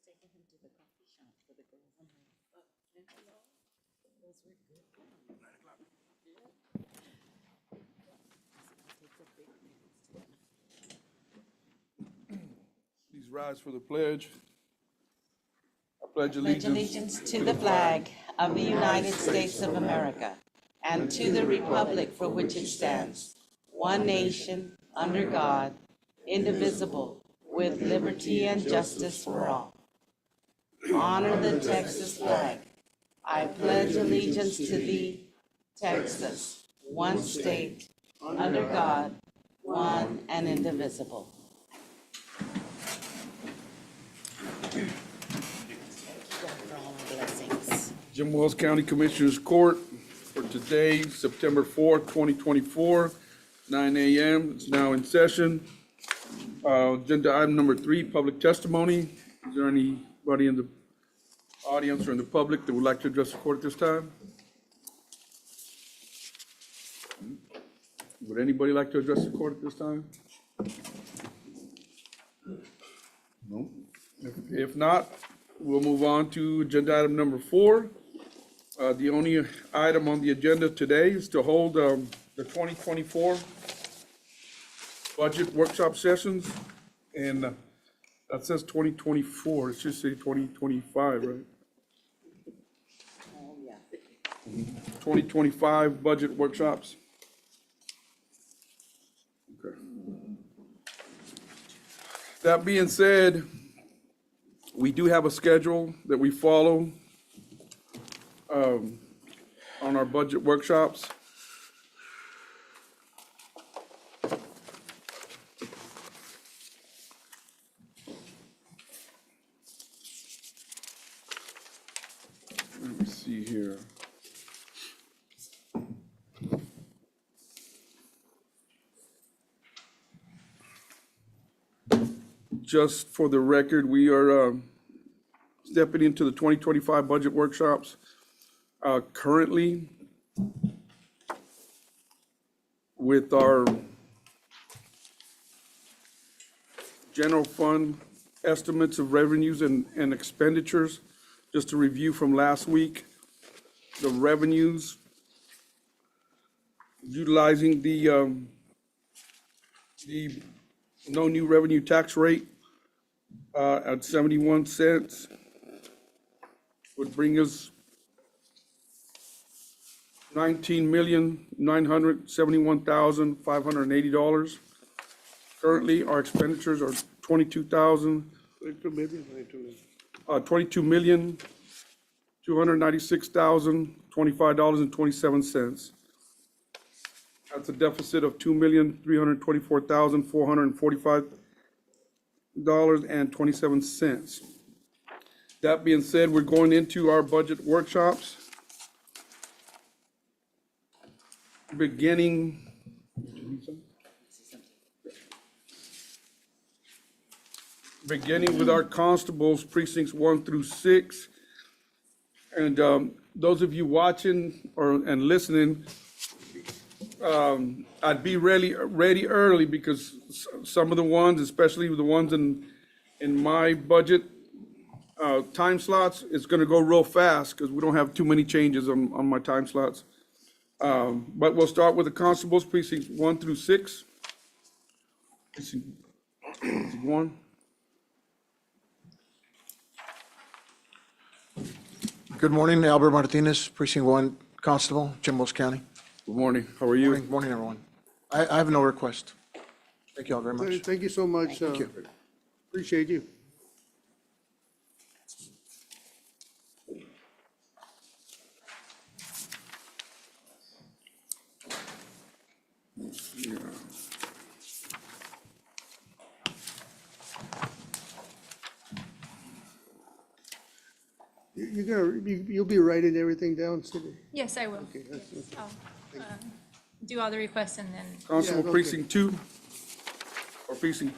taking him to the coffee shop for the girls and her. Those were good. Please rise for the pledge. I pledge Pledge allegiance to the flag of the United States of America and to the republic for which it stands, one nation, under God, indivisible, with liberty and justice for all. Honor the Texas flag. I pledge allegiance to thee, Texas, one state, under God, one and indivisible. Blessings. Jim Wells County Commissioners Court for today, September 4th, 2024, 9 a.m. It's now in session. Agenda item number 3, public testimony. Is there anybody in the audience or in the public that would like to address the court at this time? Would anybody like to address the court at this time? No? If not, we'll move on to agenda item number 4. The only item on the agenda today is to hold the 2024 budget workshop sessions. And that says 2024, it should say 2025, right? Oh, yeah. 2025 budget workshops. Okay. That being said, we do have a schedule that we follow on our budget workshops. Let me see here. Just for the record, we are stepping into the 2025 budget workshops. Currently, with our general fund estimates of revenues and expenditures, just to review from last week, the revenues, utilizing the no new revenue tax rate at 71 cents would bring us $19,971,580. Currently, our expenditures are $22,296,025.27. That's a deficit of $2,324,445.27. That being said, we're going into our budget workshops. Beginning with our constables, precincts 1 through 6. And those of you watching and listening, I'd be ready early because some of the ones, especially the ones in my budget time slots, it's going to go real fast because we don't have too many changes on my time slots. But we'll start with the constables, precincts 1 through 6. Precinct 1. Good morning, Albert Martinez, Precinct 1 Constable, Jim Wells County. Good morning. How are you? Morning, everyone. I have no request. Thank you all very much. Thank you so much. Thank you. Appreciate you. Yeah. You'll be writing everything down, Cindy? Yes, I will. Okay, that's- I'll do all the requests and then, Constable okay. precinct 2 or precinct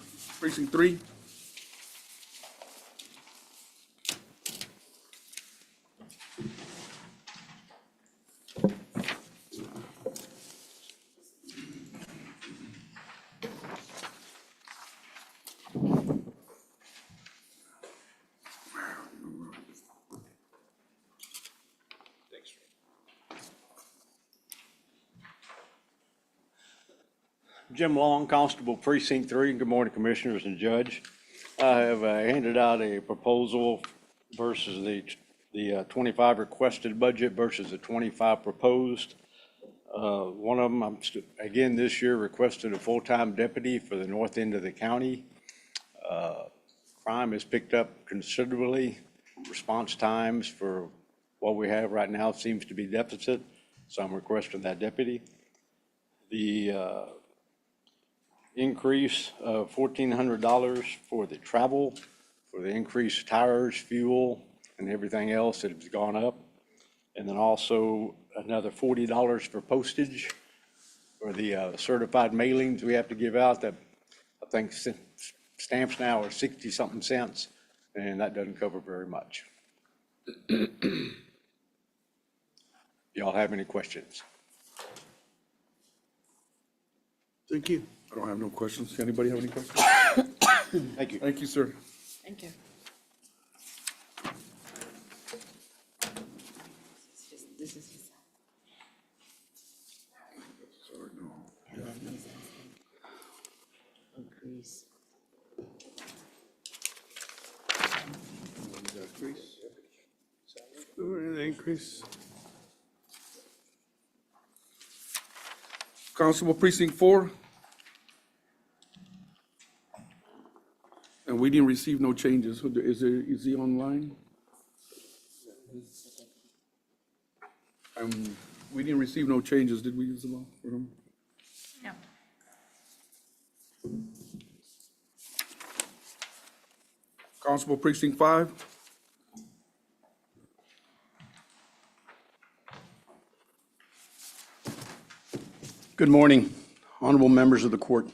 3. Jim Long, Constable Precinct 3. Good morning, Commissioners and Judge. I have handed out a proposal versus the 25 requested budget versus the 25 proposed. One of them, again, this year requested a full-time deputy for the north end of the county. Crime has picked up considerably. Response times for what we have right now seems to be deficit, so I'm requesting that deputy. The increase of $1,400 for the travel, for the increased tires, fuel, and everything else that has gone up. And then also another $40 for postage for the certified mailings we have to give out that I think stamps now are 60-something cents, and that doesn't cover very much. Y'all have any questions? Thank you. I don't have no questions. Anybody have any questions? Thank you. Thank you, sir. Thank you. This is his. Sorry, no. Increase. Increase. Constable Precinct 4. And we didn't receive no changes. Is he online? We didn't receive no changes, did we, Isabel, for him? No. Constable Precinct 5. Good morning, honorable members of the court.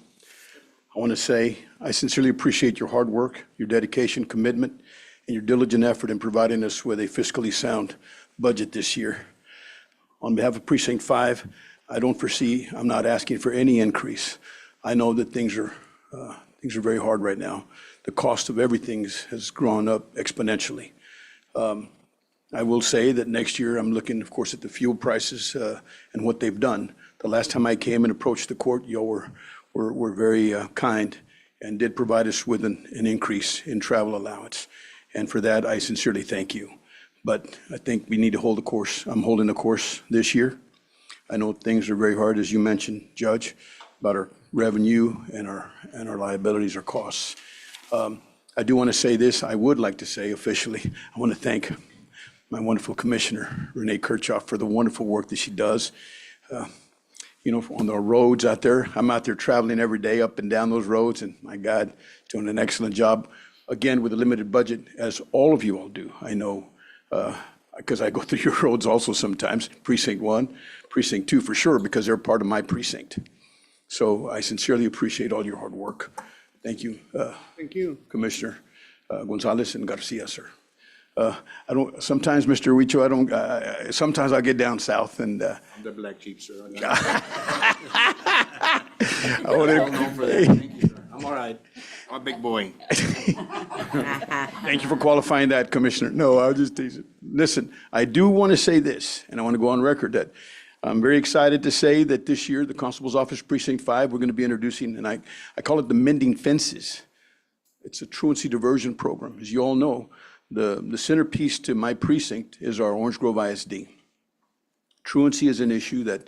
I want to say I sincerely appreciate your hard work, your dedication, commitment, and your diligent effort in providing us with a fiscally sound budget this year. On behalf of Precinct 5, I'm not asking for any increase. I know that things are very hard right now. The cost of everything has grown up exponentially. I will say that next year I'm looking, of course, at the fuel prices and what they've done. The last time I came and approached the court, y'all were very kind and did provide us with an increase in travel allowance. And for that, I sincerely thank you. But I think we need to hold the course. I'm holding the course this year. I know things are very hard, as you mentioned, Judge, about our revenue and our liabilities or costs. I do want to say this. I would like to say officially, I want to thank my wonderful Commissioner, Renee Kirchhoff, for the wonderful work that she does. On the roads out there, I'm out there traveling every day up and down those roads, and my God, doing an excellent job. Again, with a limited budget, as all of you all do. I know, because I go through your roads also sometimes, Precinct 1, Precinct 2 for sure, because they're part of my precinct. So I sincerely appreciate all your hard work. Thank you. Thank you. Commissioner Gonzalez and Garcia, sir. Sometimes, Mr. Huicho, sometimes I get down south and. I'm the black sheep, sir. I'm all right. I'm a big boy. Thank you for qualifying that, Commissioner. No, I was just teasing. Listen, I do want to say this, and I want to go on record that I'm very excited to say that this year, the Constable's Office Precinct 5, we're going to be introducing, and I call it the Mending Fences. It's a truancy diversion program. As you all know, the centerpiece to my precinct is our Orange Grove ISD. Truancy is an issue that,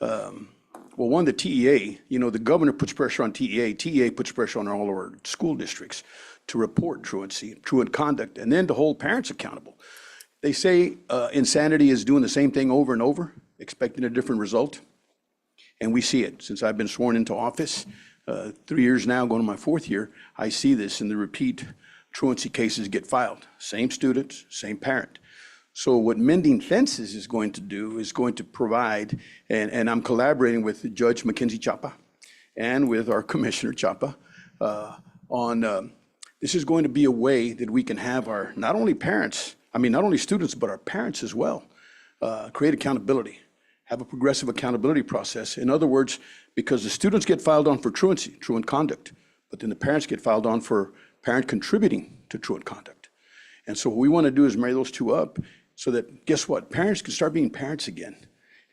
the TEA, the governor puts pressure on TEA. TEA puts pressure on all of our school districts to report truancy, truant conduct, and then to hold parents accountable. They say insanity is doing the same thing over and over, expecting a different result. And we see it. Since I've been sworn into office, 3 years now, going to my 4th year, I see this in the repeat truancy cases get filed. Same students, same parent. So what Mending Fences is going to do is going to provide, and I'm collaborating with Judge Mackenzie Chapa and with our Commissioner Chapa this is going to be a way that we can have our, not only students, but our parents as well, create accountability, have a progressive accountability process. In other words, because the students get filed on for truancy, truant conduct, but then the parents get filed on for parent contributing to truant conduct. And so what we want to do is marry those two up so that, guess what? Parents can start being parents again.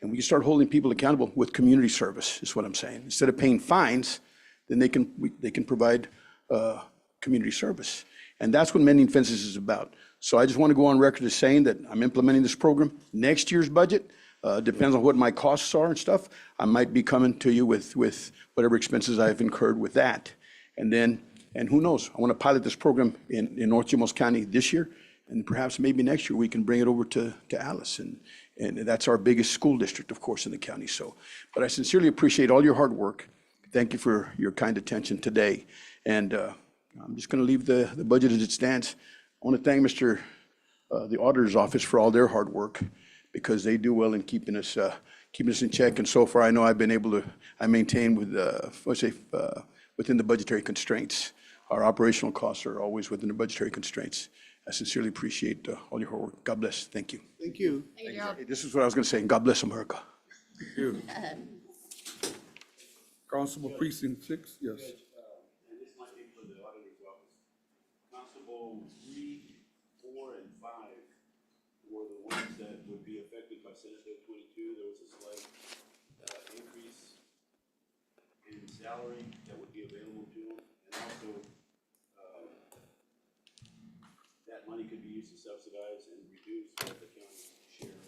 And we can start holding people accountable with community service, is what I'm saying. Instead of paying fines, then they can provide community service. And that's what mending fences is about. So I just want to go on record as saying that I'm implementing this program. Next year's budget depends on what my costs are and stuff. I might be coming to you with whatever expenses I've incurred with that. And then, and who knows, I want to pilot this program in North Chimos County this year, and perhaps maybe next year we can bring it over to Alice. And that's our biggest school district, of course, in the county. So, but I sincerely appreciate all your hard work. Thank you for your kind attention today. And I'm just going to leave the budget as it stands. I want to thank the auditor's office for all their hard work, because they do well in keeping us in check. And so far, I know I've been able to, I maintain within the budgetary constraints. Our operational costs are always within the budgetary constraints. I sincerely appreciate all your hard work. God bless. Thank you. Thank you. Hey, this is what I was going to say. God bless America. Thank you. Constable Precinct 6, yes. And this might be for the auditor's office. Constable 3, 4, and 5 were the ones that would be affected by Senate Bill 22. There was a slight increase in salary that would be available to them. And also, that money could be used to subsidize and reduce what the county share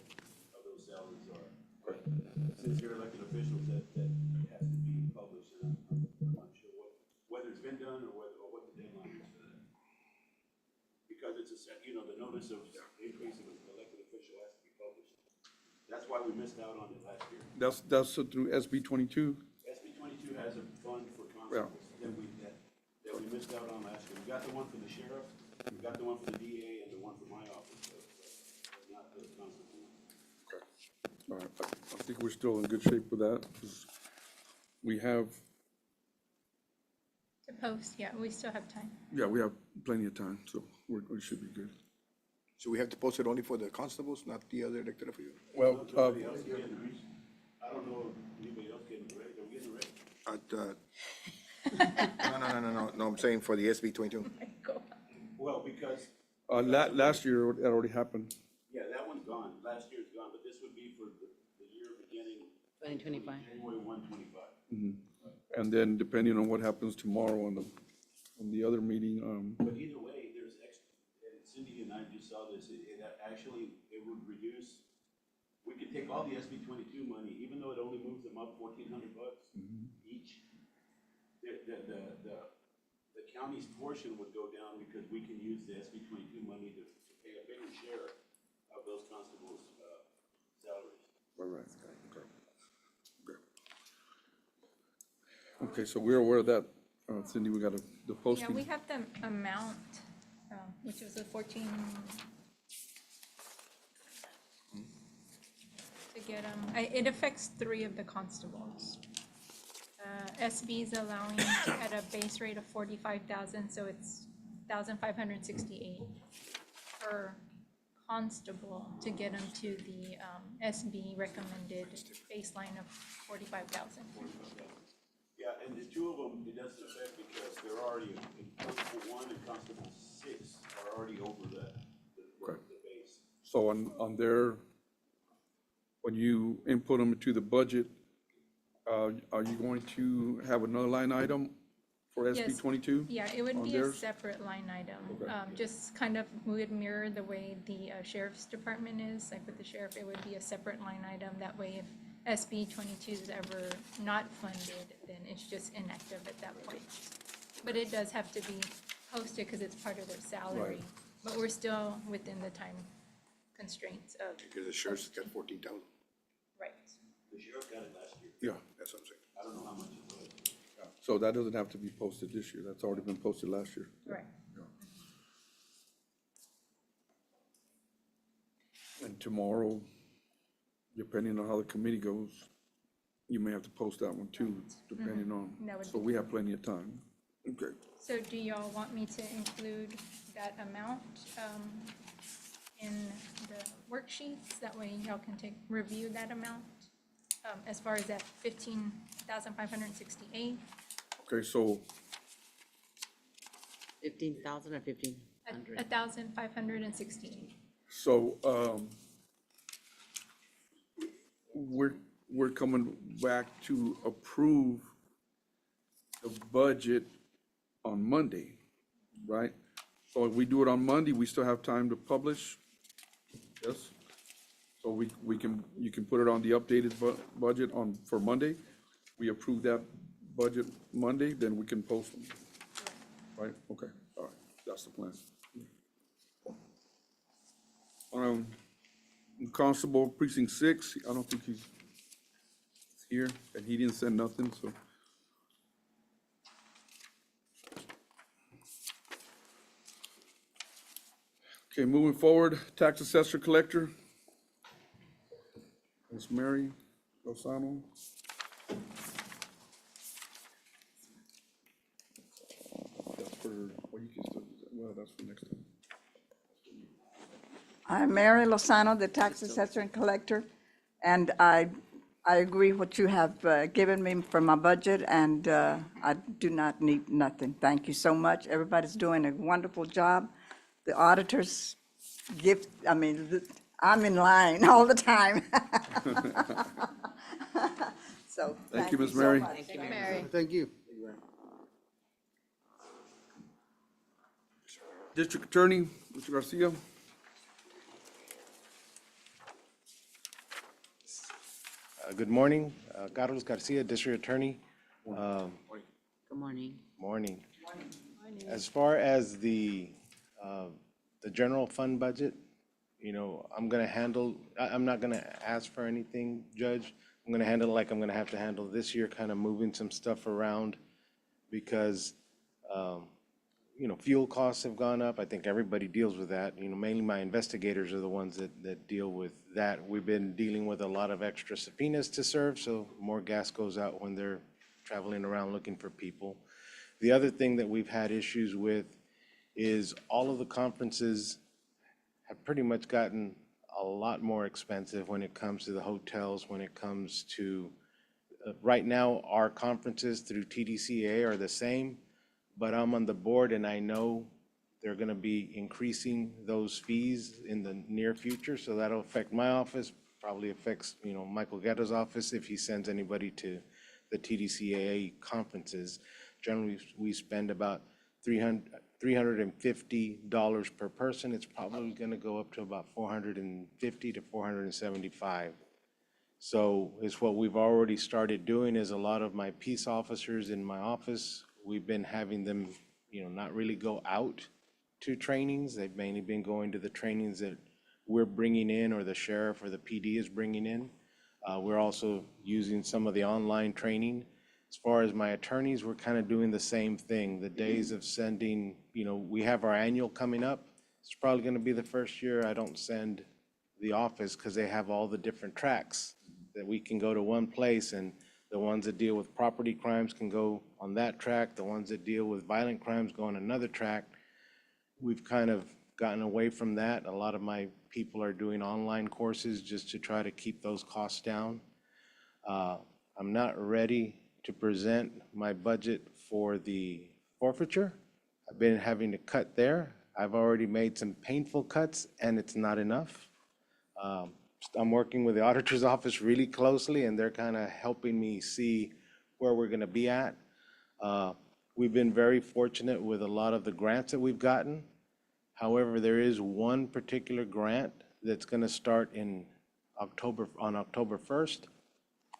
of those salaries are. But since you're elected officials, that has to be published, and I'm not sure whether it's been done or what the deadline is for that. Because it's the notice of increase of an elected official has to be published. That's why we missed out on it last year. That's through SB 22. SB 22 has a fund for constables that we missed out on last year. We got the one for the sheriff, we got the one for the DA, and the one for my office, but not the constable. All right, I think we're still in good shape with that, 'cause we have, To post, yeah, we still have time. we have plenty of time, so we should be good. So we have to post it only for the constables, not the other elected officials? Well, I don't know if anybody else getting ready, are we getting ready? No, I'm saying for the SB 22. Well, because, last year, it already happened. yeah, that one's gone, last year's gone, but this would be for the year beginning 2025. January 1/25. And then depending on what happens tomorrow on the other meeting, But either way, there's and Cindy and I just saw this, it would reduce, we could take all the SB 22 money, even though it only moves them up $1,400 each. The county's portion would go down because we can use the SB 22 money to pay a bigger share of those constables' salaries. right. Okay, so we're aware of that. Cindy, we got the Yeah, posting. we have the amount, which was the 14. To get them, it affects 3 of the constables. SB is allowing at a base rate of 45,000, so it's 1,568 per constable to get them to the SB recommended baseline of 45,000. Yeah, and the 2 of them, it doesn't affect because they're already, Constable 1 and Constable 6 are already over the base. So on their, when you input them into the budget, are you going to have another line item for SB Yes. 22? Yeah, it would on be a theirs? separate line item. Okay. Just kind of would mirror the way the sheriff's department is, like with the sheriff, it would be a separate line item. That way, if SB 22 is ever not funded, then it's just inactive at that point. But it does have to be posted because it's part of their salary. Right. But we're still within the time constraints of, Because the sheriff's got 14,000. right. The sheriff got it last year. Yeah, That's what I'm saying. I don't know how much it was. so that doesn't have to be posted this year. That's already been posted last year. Right. And tomorrow, depending on how the committee goes, you may have to post that one too, depending on. That would So be we have plenty of time. Okay. So do y'all want me to include that amount in the worksheets? That way y'all can review that amount as far as that 15,568? Okay, so 15,000 or 1,500? 1,568. So, we're coming back to approve the budget on Monday, right? So if we do it on Monday, we still have time to publish? Yes? So you can put it on the updated budget for Monday? We approve that budget Monday, then we can post them, right? Okay, all right, that's the plan. Constable Precinct 6, I don't think he's here, and he didn't send nothing, so. Okay, moving forward, tax assessor collector. Ms. Mary Lozano. That's for, well, you can still, well, that's for next time. I'm Mary Lozano, the tax assessor and collector, and I agree what you have given me for my budget, and I do not need nothing. Thank you so much. Everybody's doing a wonderful job. The auditors I'm in line all the time. So, Thank you, Ms. so Mary. much. Thank you, Mary. Thank you. District Attorney, Mr. Garcia. Good morning, Carlos Garcia, District Attorney. Good morning. Morning. As far as the general fund budget, I'm not gonna ask for anything, Judge. I'm gonna handle it like I'm gonna have to handle this year, kind of moving some stuff around because, fuel costs have gone up. I think everybody deals with that. Mainly my investigators are the ones that deal with that. We've been dealing with a lot of extra subpoenas to serve, so more gas goes out when they're traveling around looking for people. The other thing that we've had issues with is all of the conferences have pretty much gotten a lot more expensive when it comes to the hotels, when it comes to, right now, our conferences through TDCA are the same, but I'm on the board and I know they're gonna be increasing those fees in the near future, so that'll affect my office, probably affects, Michael Guerra's office if he sends anybody to the TDCAA conferences. Generally, we spend about $350 per person. It's probably gonna go up to about $450 to $475. So it's what we've already started doing is a lot of my peace officers in my office, we've been having them, not really go out to trainings. They've mainly been going to the trainings that we're bringing in or the sheriff or the PD is bringing in. We're also using some of the online training. As far as my attorneys, we're kind of doing the same thing. The days of sending, we have our annual coming up. It's probably going to be the first year I don't send the office because they have all the different tracks that we can go to one place, and the ones that deal with property crimes can go on that track. The ones that deal with violent crimes go on another track. We've kind of gotten away from that. A lot of my people are doing online courses just to try to keep those costs down. I'm not ready to present my budget for the forfeiture. I've been having to cut there. I've already made some painful cuts and it's not enough. I'm working with the auditor's office really closely and they're kind of helping me see where we're gonna be at. We've been very fortunate with a lot of the grants that we've gotten. However, there is one particular grant that's gonna start on October 1st.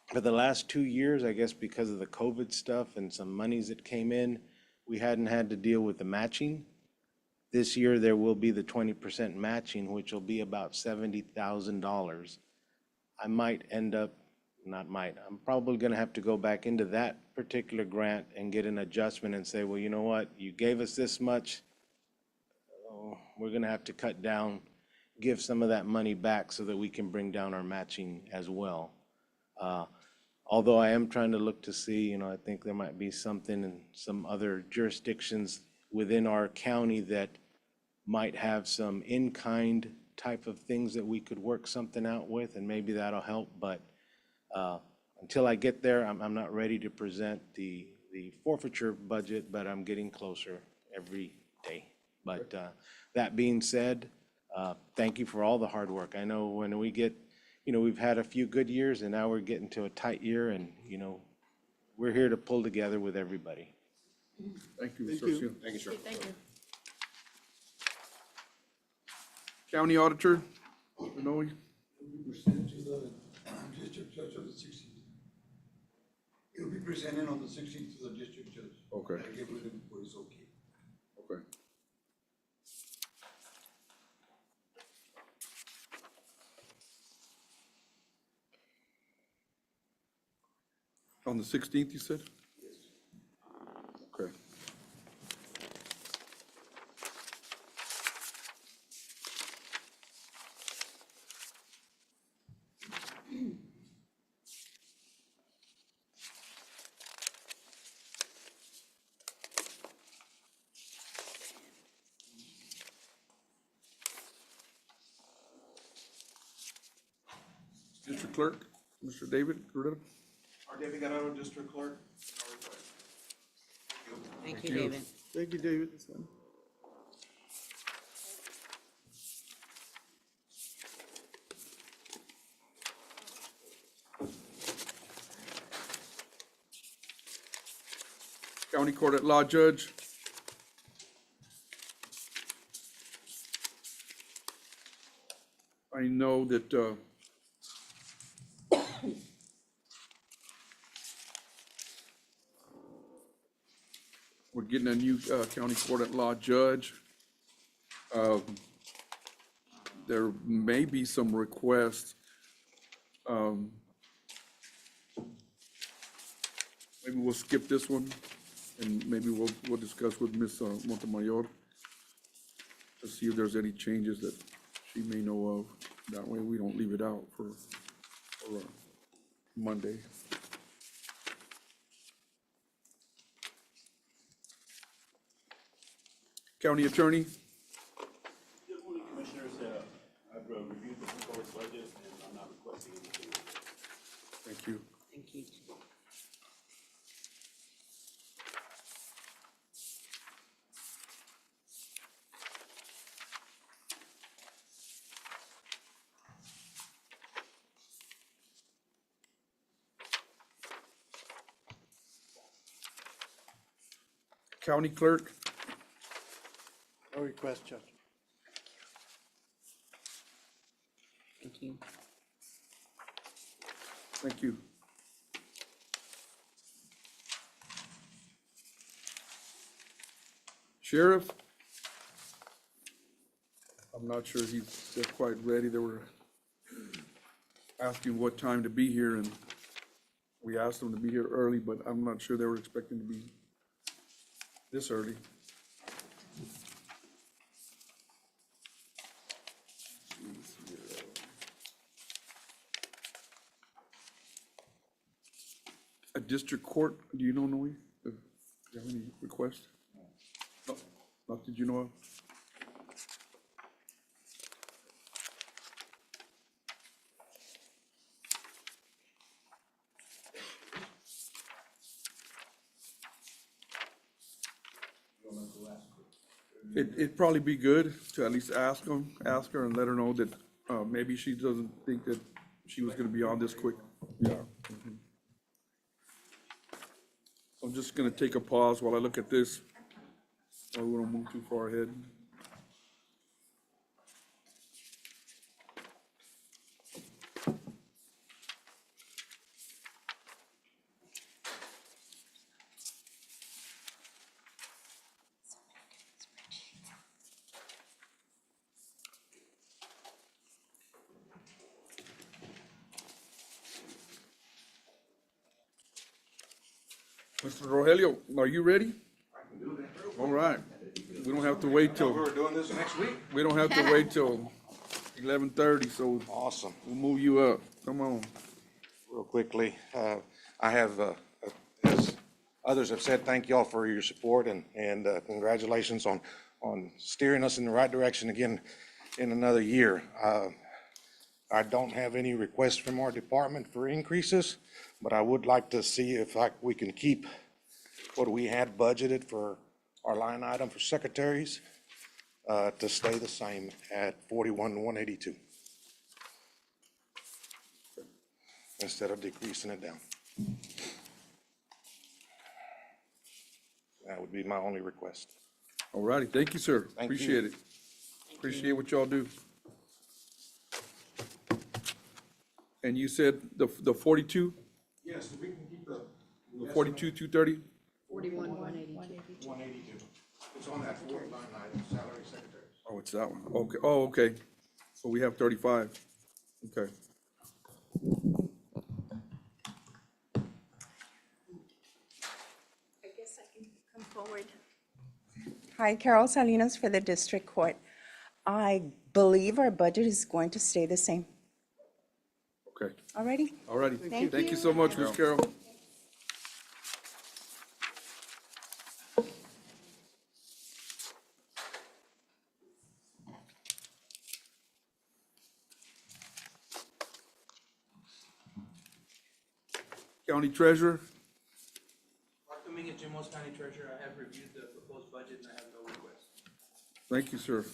For the last 2 years, I guess because of the COVID stuff and some monies that came in, we hadn't had to deal with the matching. This year, there will be the 20% matching, which will be about $70,000. I'm probably gonna have to go back into that particular grant and get an adjustment and say, well, you know what, you gave us this much, we're gonna have to cut down, give some of that money back so that we can bring down our matching as well. Although I am trying to look to see, I think there might be something in some other jurisdictions within our county that might have some in-kind type of things that we could work something out with, and maybe that'll help. But until I get there, I'm not ready to present the forfeiture budget, but I'm getting closer every day. But that being said, thank you for all the hard work. I know when we get we've had a few good years and now we're getting to a tight year and, we're here to pull together with everybody. Thank you, Thank Mr. you. Garcia. Thank you, sir. Thank you. County Auditor, Benoit. Presented to the district judge on the 16th. It'll be presented on the 16th to the district judge. Okay. I get with him what is okay. Okay. On the 16th, you said? Yes. Okay. District Clerk, Mr. David Guerrero. Our David Guerrero, District Clerk. Thank you, David. Thank you, David. County Court at Law Judge. I know that, we're getting a new, county court at law judge. There may be some requests. Maybe we'll skip this one, and maybe we'll discuss with Ms. Montemayor to see if there's any changes that she may know of. That way we don't leave it out for Monday. County Attorney, Good morning, Commissioners. I've reviewed the proposed budget and I'm not requesting anything. thank you. Thank you. County Clerk, No request, Judge. Thank you. thank you. Sheriff, I'm not sure they're quite ready. They were asking what time to be here, and we asked them to be here early, but I'm not sure they were expecting to be this early. A district court, do you know, Noe? Do you have any requests? No, not that you know of? It'd probably be good to at least ask her and let her know that, maybe she doesn't think that she was gonna be on this quick. Yeah. Mhm. I'm just gonna take a pause while I look at this, so we don't move too far ahead. Mr. Rogelio, are you ready? I can do that. All right. We don't have to wait till, We're doing this next week. we don't have to wait till 11:30, so Awesome. we'll move you up. Come on. Real quickly, I have, as others have said, thank y'all for your support and congratulations on steering us in the right direction again in another year. I don't have any requests from our department for increases, but I would like to see if we can keep what we had budgeted for our line item for secretaries to stay the same at 41,182. instead of decreasing it down. That would be my only request. All righty, thank you, sir. Thank you. Appreciate it. Appreciate what y'all do. And you said the 42, Yes, we can keep the. 42, 230? 182. It's on that fourth line item, salary secretary. Oh, it's that one. Okay, oh, okay. So we have 35. Okay. I guess I can come forward. Hi, Carol Salinas for the District Court. I believe our budget is going to stay the same. Okay. Alrighty? All righty. Thank Thank you you. so much, Ms. Carroll. County Treasurer, Mark Dominguez, Jim Wells County Treasurer. I have reviewed the proposed budget and I have no requests. thank you, sir.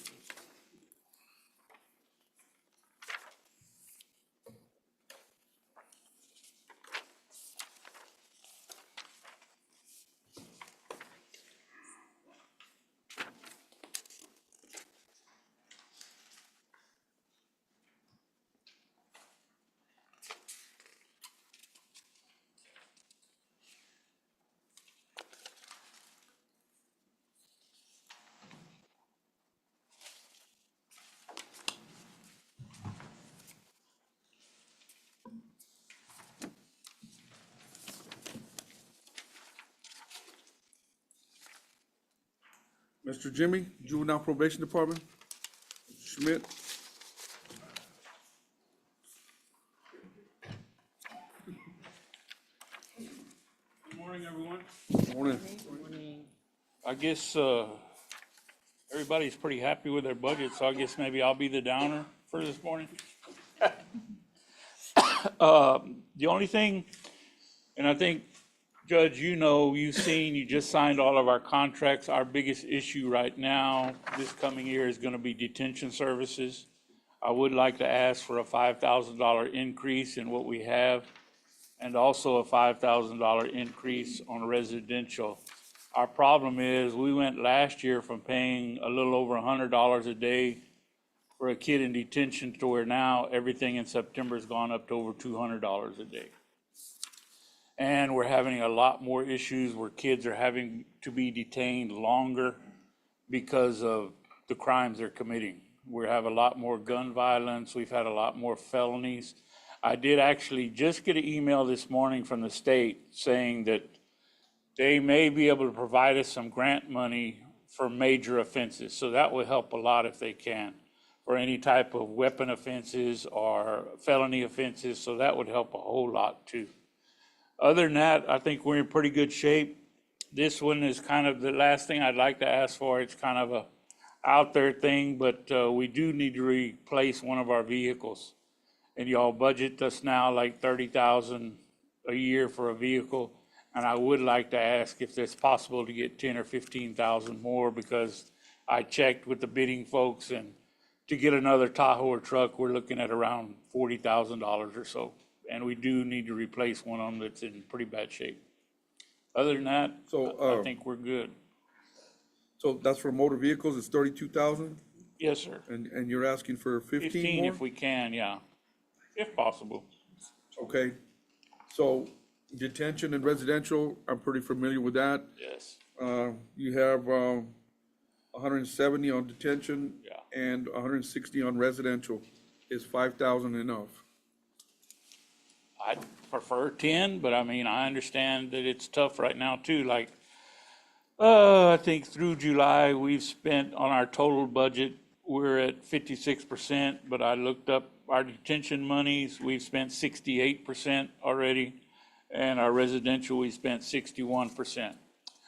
Mr. Jimmy, Juvenile Probation Department, Schmidt. Good morning, everyone. Morning. I guess everybody's pretty happy with their budget, so I guess maybe I'll be the downer for this morning. The only thing, and I think, Judge, you've seen, you just signed all of our contracts. Our biggest issue right now, this coming year, is going to be detention services. I would like to ask for a $5,000 increase in what we have, and also a $5,000 increase on residential. Our problem is, we went last year from paying a little over $100 a day for a kid in detention to where now everything in September has gone up to over $200 a day. And we're having a lot more issues where kids are having to be detained longer because of the crimes they're committing. We have a lot more gun violence. We've had a lot more felonies. I did actually just get an email this morning from the state saying that they may be able to provide us some grant money for major offenses. So that would help a lot if they can, for any type of weapon offenses or felony offenses. So that would help a whole lot too. Other than that, I think we're in pretty good shape. This one is kind of the last thing I'd like to ask for. It's kind of a out there thing, but we do need to replace one of our vehicles. And y'all budget us now like $30,000 a year for a vehicle. And I would like to ask if it's possible to get 10 or 15,000 more, because I checked with the bidding folks, and to get another Tahoe or truck, we're looking at around $40,000 or so. And we do need to replace one of them that's in pretty bad shape. Other than that, I think we're good. So that's for motor vehicles, it's 32,000? Yes, sir. And you're asking for 15 more? If we can, yeah, if possible. Okay. So detention and residential, I'm pretty familiar with that. Yes. You have 170 on detention. Yeah. And 160 on residential. Is 5,000 enough? I'd prefer 10, but I mean, I understand that it's tough right now too. Like, I think through July, we've spent on our total budget, we're at 56%, but I looked up our detention monies, we've spent 68% already, and our residential, we spent 61%.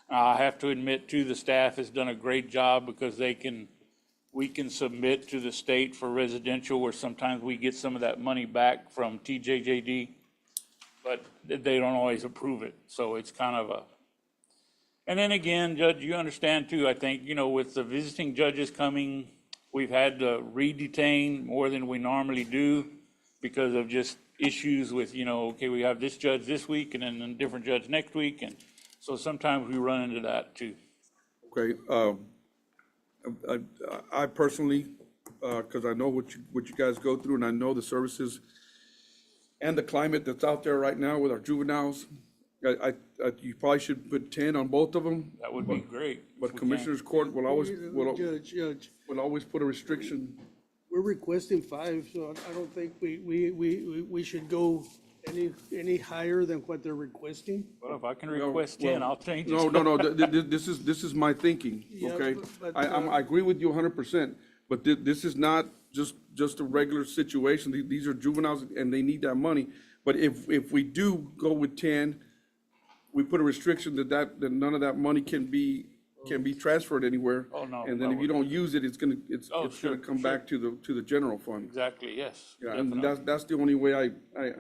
I have to admit too, the staff has done a great job, because we can submit to the state for residential, where sometimes we get some of that money back from TJJD, but they don't always approve it. So it's kind of and then again, Judge, you understand too, I think, with the visiting judges coming, we've had to re-detain more than we normally do because of just issues with, okay, we have this judge this week and then a different judge next week. And so sometimes we run into that too. Okay, I personally, because I know what you guys go through, and I know the services and the climate that's out there right now with our juveniles, you probably should put 10 on both of them. That would be great. But if we can. Commissioners Court will always, Judge, will always put a restriction. we're requesting 5, so I don't think we should go any higher than what they're requesting. Well, if I can request 10, I'll change it. No, this is my thinking, Yeah, okay? but, I agree with you 100%, but this is not just a regular situation. These are juveniles and they need that money. But if we do go with 10, we put a restriction that none of that money can be transferred anywhere. Oh, no, And then if you don't use it, it's gonna sure, come back to the general fund. Exactly, yes. Yeah, and definitely. that's the only way I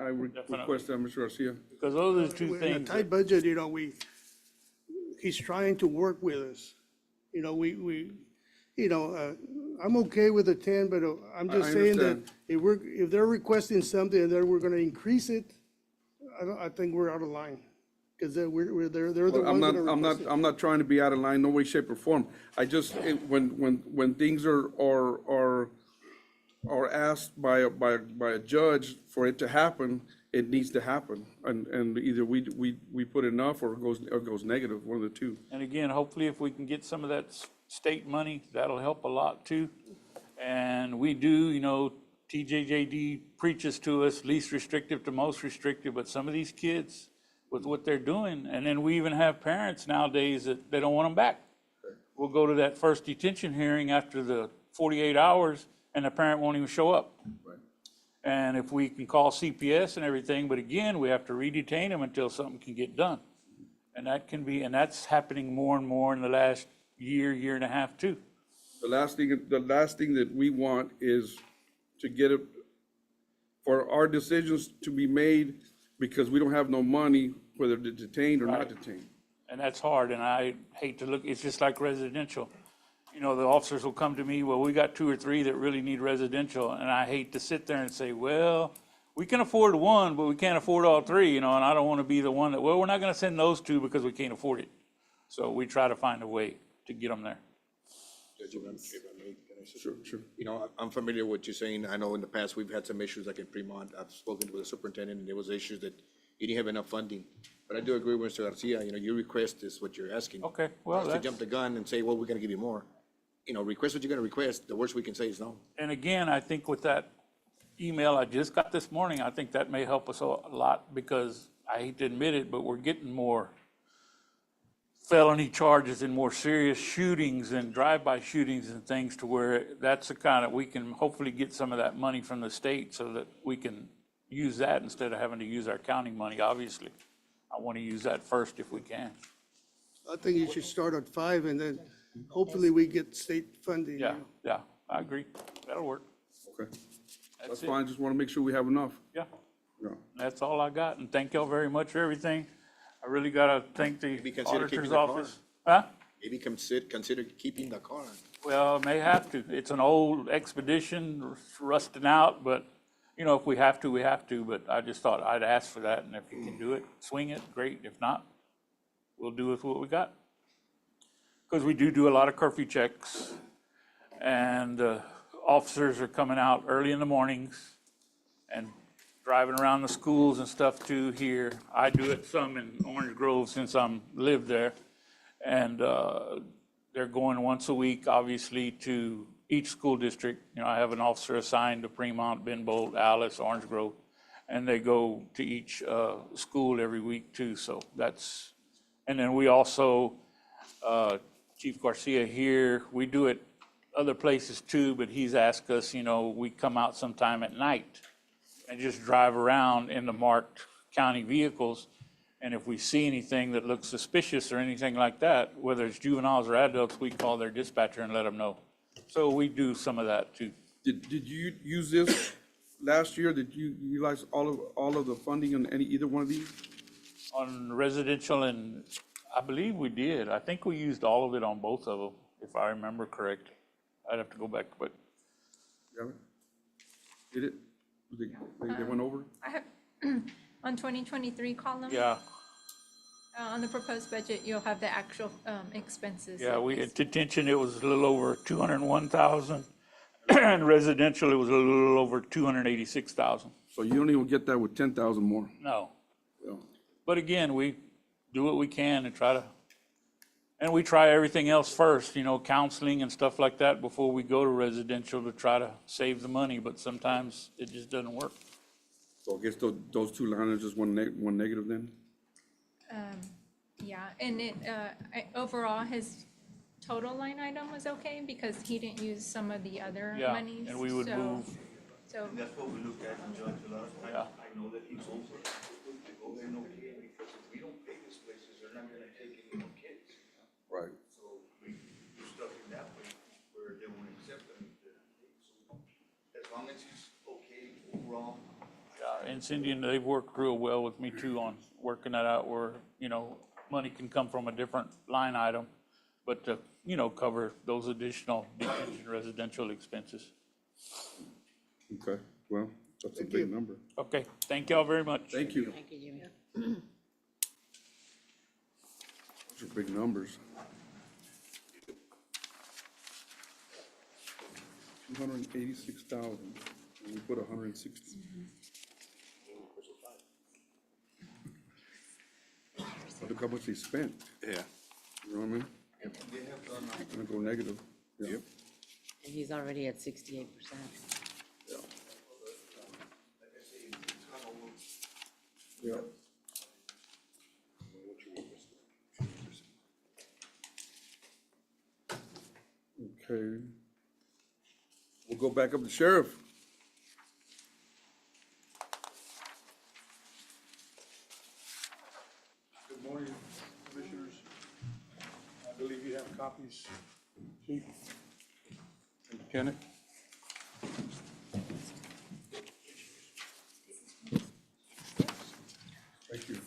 request that, Mr. Garcia. Because those are the two In a things. tight budget, he's trying to work with us. I'm okay with the 10, but I'm just I saying that understand. if they're requesting something and then we're gonna increase it, I think we're out of line. Because they're the ones that are requesting. I'm not trying to be out of line, no way, shape, or form. I just, when things are asked by a judge for it to happen, it needs to happen. And either we put enough or it goes negative, one of the two. And again, hopefully if we can get some of that state money, that'll help a lot too. And we do, TJJD preaches to us least restrictive to most restrictive, but some of these kids with what they're doing, and then we even have parents nowadays that they don't want them back. We'll go to that first detention hearing after the 48 hours and the parent won't even show up. Right. And if we can call CPS and everything, but again, we have to re-detain them until something can get done. And that's happening more and more in the last year and a half too. The last thing that we want is to get it, for our decisions to be made because we don't have no money, whether to detain or not detain. And that's hard, and I hate to look, it's just like residential. The officers will come to me, well, we got 2 or 3 that really need residential, and I hate to sit there and say, well, we can afford one, but we can't afford all 3, and I don't want to be the one that, well, we're not going to send those 2 because we can't afford it. So we try to find a way to get them there. Judge, if I may, can I say- Sure. I'm familiar with what you're saying. I know in the past, we've had some issues like in Fremont. I've spoken with the superintendent, and there was issues that you didn't have enough funding. But I do agree with Mr. Garcia, your request is what you're asking. Okay, well, For us to jump the gun and say, well, we're gonna give you more. Request what you're gonna request. The worst we can say is no. And again, I think with that email I just got this morning, I think that may help us a lot because I hate to admit it, but we're getting more felony charges and more serious shootings and drive-by shootings and things to where that's the kind of, we can hopefully get some of that money from the state so that we can use that instead of having to use our county money, obviously. I want to use that first if we can. I think you should start at 5 and then hopefully we get state funding. Yeah, I agree. That'll work. Okay, that's it. fine, just want to make sure we have enough. Yeah, Yeah. that's all I got, and thank y'all very much for everything. I really gotta thank the Maybe consider keeping auditor's the car. office. Huh? Maybe consider keeping the car. Well, may have to. It's an old expedition, rusting out, but, if we have to, we have to. But I just thought I'd ask for that, and if you can do it, swing it, great. If not, we'll do with what we got. Because we do a lot of curfew checks, and officers are coming out early in the mornings and driving around the schools and stuff too here. I do it some in Orange Grove since I'm lived there. And they're going once a week, obviously, to each school district. I have an officer assigned to Fremont, Ben Bolt, Alice, Orange Grove, and they go to each school every week too. So that's, and then we also, Chief Garcia here, we do it other places too, but he's asked us, we come out sometime at night and just drive around in the marked county vehicles. And if we see anything that looks suspicious or anything like that, whether it's juveniles or adults, we call their dispatcher and let them know. So we do some of that too. Did you use this last year? Did you utilize all of the funding on either one of these? On residential, and I believe we did. I think we used all of it on both of them, if I remember correctly. I'd have to go back, but Got it? Did it? They went over? I have, on 2023 column. Yeah, On the proposed budget, you'll have the actual expenses. yeah, we, at detention, it was a little over 201,000. And residential, it was a little over 286,000. So you don't even get that with 10,000 more. No. Yeah. But again, we do what we can and try to, and we try everything else first, you know, counseling and stuff like that before we go to residential to try to save the money, but sometimes it just doesn't work. So I guess those two lines are just one negative then? Yeah, and overall, his total line item was okay because he didn't use some of the other Yeah, monies. and we would move. So, That's what we looked at, Judge, a lot of times. Yeah. I know that he's over. They go there and okay, because if we don't pay these places, they're not gonna take any more kids. Right. So we stuck in that way where they won't accept them. So as long as he's okay overall. Yeah, and Cindy and they've worked real well with me too on working that out where, you know, money can come from a different line item, but to, you know, cover those additional detention residential expenses. Okay, well, that's a big number. Okay, thank y'all very much. Thank you. Thank you, Jimmy. Those are big numbers. 286,000, and we put 160. Look how much they spent. Yeah. You know what I mean? Gonna go negative. Yeah. Yep. And he's already at 68%. Yeah. Okay. We'll go back up to sheriff. Good morning, Commissioners. I believe you have copies, Chief and Lieutenant. Thank you.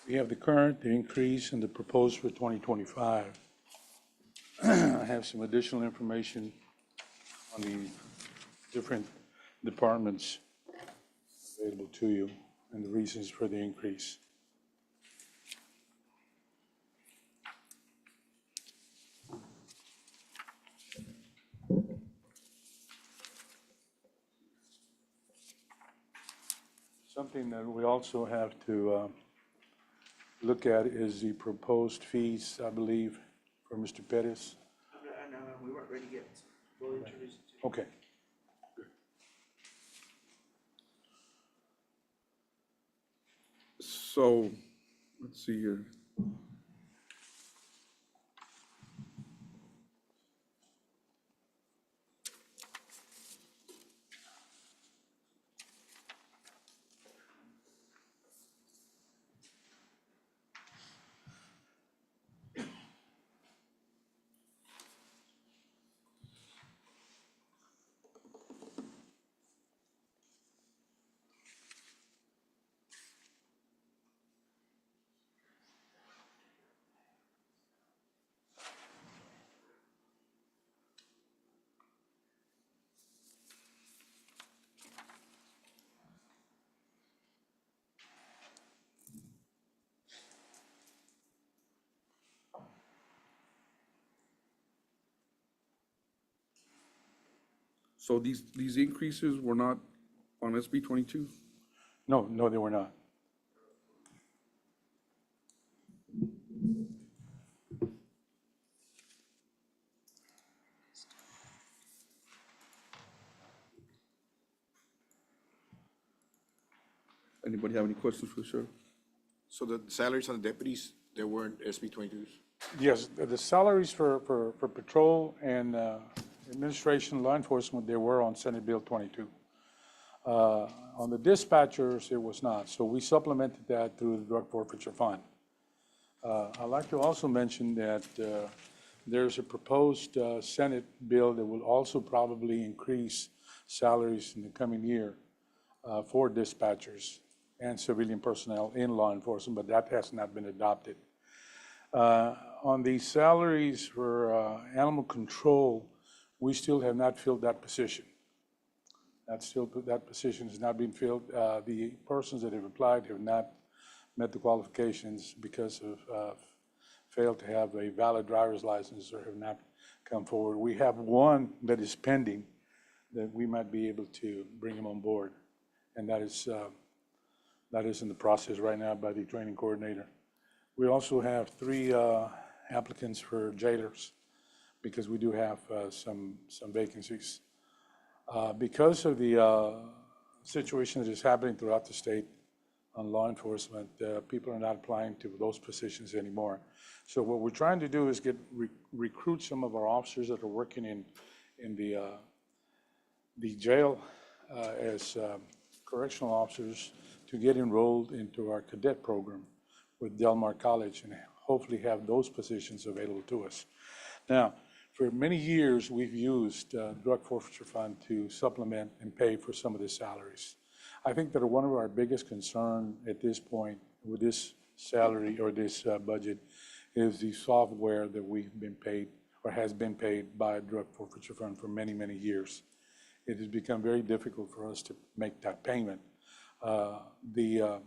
We have the current, the increase, and the proposed for 2025. I have some additional information on the different departments available to you and the reasons for the increase. Something that we also have to look at is the proposed fees, I believe, for Mr. Pettis. No, we weren't ready yet. We'll introduce it to you. Okay. So, let's see here. So these increases were not on SB 22? No, they were not. Anybody have any questions for the sheriff? So the salaries on the deputies, they weren't SB 22s? Yes, the salaries for patrol and administration, law enforcement, they were on Senate Bill 22. On the dispatchers, it was not, so we supplemented that through the drug forfeiture fund. I'd like to also mention that there's a proposed Senate bill that will also probably increase salaries in the coming year for dispatchers and civilian personnel in law enforcement, but that has not been adopted. On the salaries for animal control, we still have not filled that position. That position has not been filled. The persons that have applied have not met the qualifications because of failed to have a valid driver's license or have not come forward. We have one that is pending that we might be able to bring him on board, and that is in the process right now by the training coordinator. We also have 3 applicants for jailers because we do have some vacancies. Because of the situation that is happening throughout the state on law enforcement, people are not applying to those positions anymore. So what we're trying to do is recruit some of our officers that are working in the jail as correctional officers to get enrolled into our cadet program with Del Mar College and hopefully have those positions available to us. Now, for many years, we've used drug forfeiture fund to supplement and pay for some of the salaries. I think that one of our biggest concern at this point with this salary or this budget is the software that we've been paid or has been paid by drug forfeiture fund for many, many years. It has become very difficult for us to make that payment. The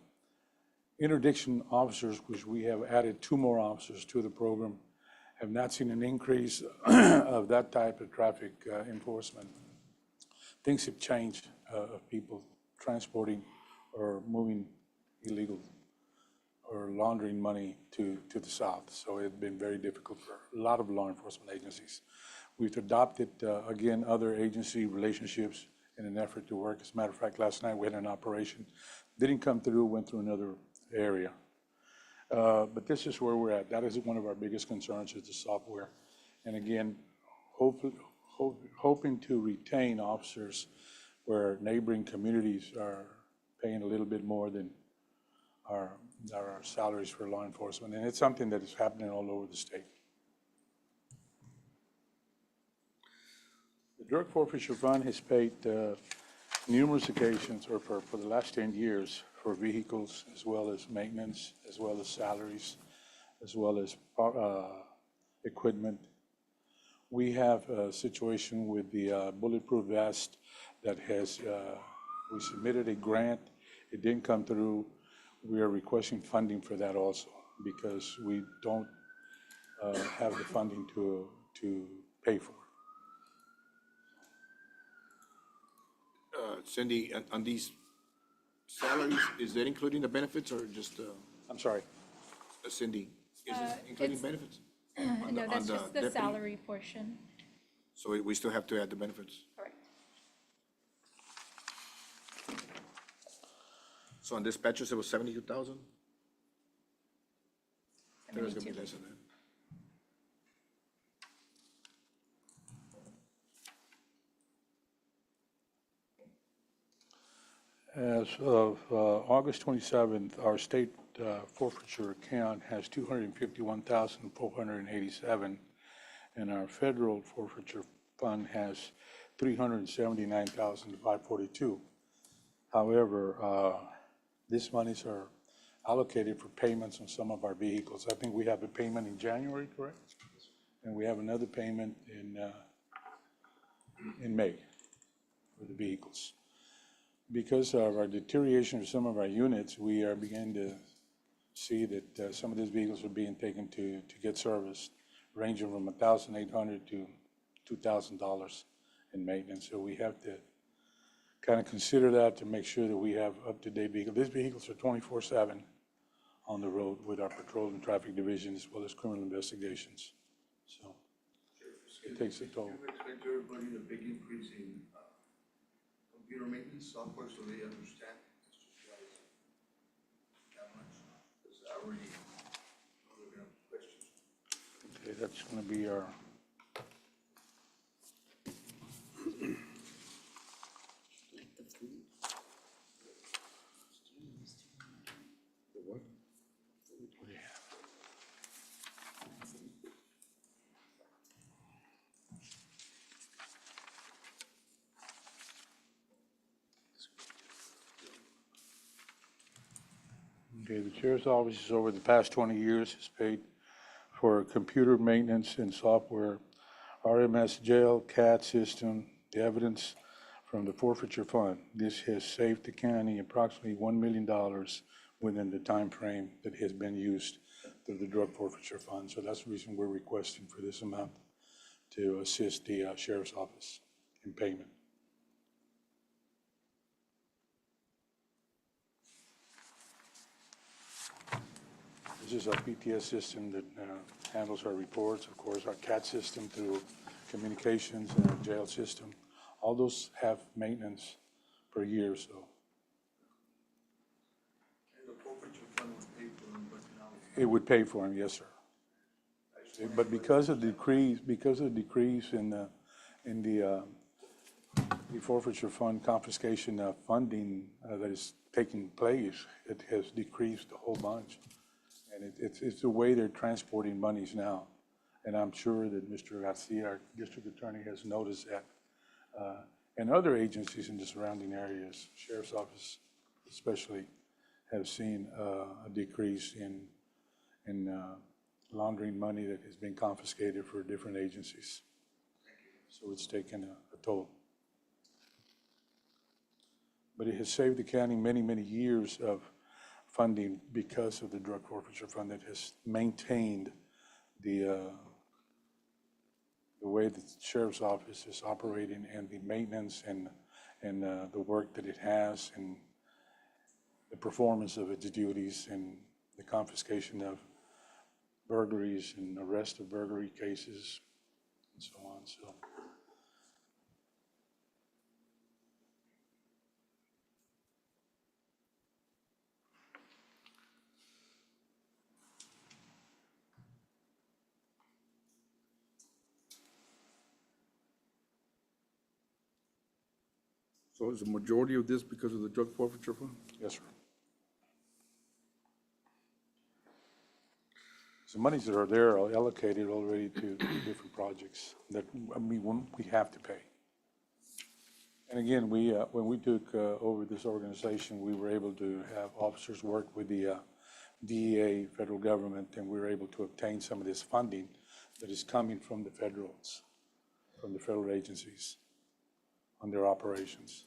interdiction officers, which we have added 2 more officers to the program, have not seen an increase of that type of traffic enforcement. Things have changed of people transporting or moving illegal or laundering money to the south. So it's been very difficult for a lot of law enforcement agencies. We've adopted, again, other agency relationships in an effort to work. As a matter of fact, last night we had an operation, didn't come through, went through another area. But this is where we're at. That is one of our biggest concerns is the software. And again, hoping to retain officers where neighboring communities are paying a little bit more than our salaries for law enforcement. And it's something that is happening all over the state. The drug forfeiture fund has paid numerous occasions or for the last 10 years for vehicles, as well as maintenance, as well as salaries, as well as equipment. We have a situation with the bulletproof vest that has, we submitted a grant. It didn't come through. We are requesting funding for that also because we don't have the funding to pay for it. Cindy, on these salaries, is that including the benefits or just? I'm sorry? Cindy, is it including benefits? No, that's just the deputy? salary portion. So we still have to add the benefits? Correct. So on dispatchers, it was 72,000? There was gonna be 72. less than that. As of August 27th, our state forfeiture account has 251,487, and our federal forfeiture fund has 379,542. However, these monies are allocated for payments on some of our vehicles. I think we have a payment in January, correct? And we have another payment in May for the vehicles. Because of our deterioration of some of our units, we are beginning to see that some of these vehicles are being taken to get serviced, ranging from $1,800 to $2,000 in maintenance. So we have to kind of consider that to make sure that we have up-to-date vehicles. These vehicles are 24/7 on the road with our patrol and traffic division as well as criminal investigations. So it takes a toll. Do you expect everybody a big increase in computer maintenance software so they understand it's just like that much? Because I already know they're gonna have questions. Okay, that's going to be our. Okay, the Sheriff's Office over the past 20 years has paid for computer maintenance and software, RMS jail, CAD system, the evidence from the forfeiture fund. This has saved the county approximately $1 million within the time frame that has been used through the drug forfeiture fund. So that's the reason we're requesting for this amount to assist the sheriff's office in payment. This is our PTS system that handles our reports, of course, our CAT system through communications and our jail system. All those have maintenance per year, so. And the forfeiture fund would pay for them, but now. It would pay for them, yes, sir. But because of the decrease in the forfeiture fund confiscation funding that is taking place, it has decreased a whole bunch. And it's the way they're transporting monies now. And I'm sure that Mr. Garcia, our district attorney, has noticed that. And other agencies in the surrounding areas, sheriff's office especially, have seen a decrease in laundering money that has been confiscated for different agencies. So it's taken a toll. But it has saved the county many, many years of funding because of the drug forfeiture fund that has maintained the way that the sheriff's office is operating and the maintenance and the work that it has and the performance of its duties and the confiscation of burglaries and arrest of burglary cases and so on. So. So is the majority of this because of the drug forfeiture fund? Yes, sir. The monies that are there are allocated already to different projects that we have to pay. And again, when we took over this organization, we were able to have officers work with the DEA, federal government, and we were able to obtain some of this funding that is coming from the federal agencies on their operations.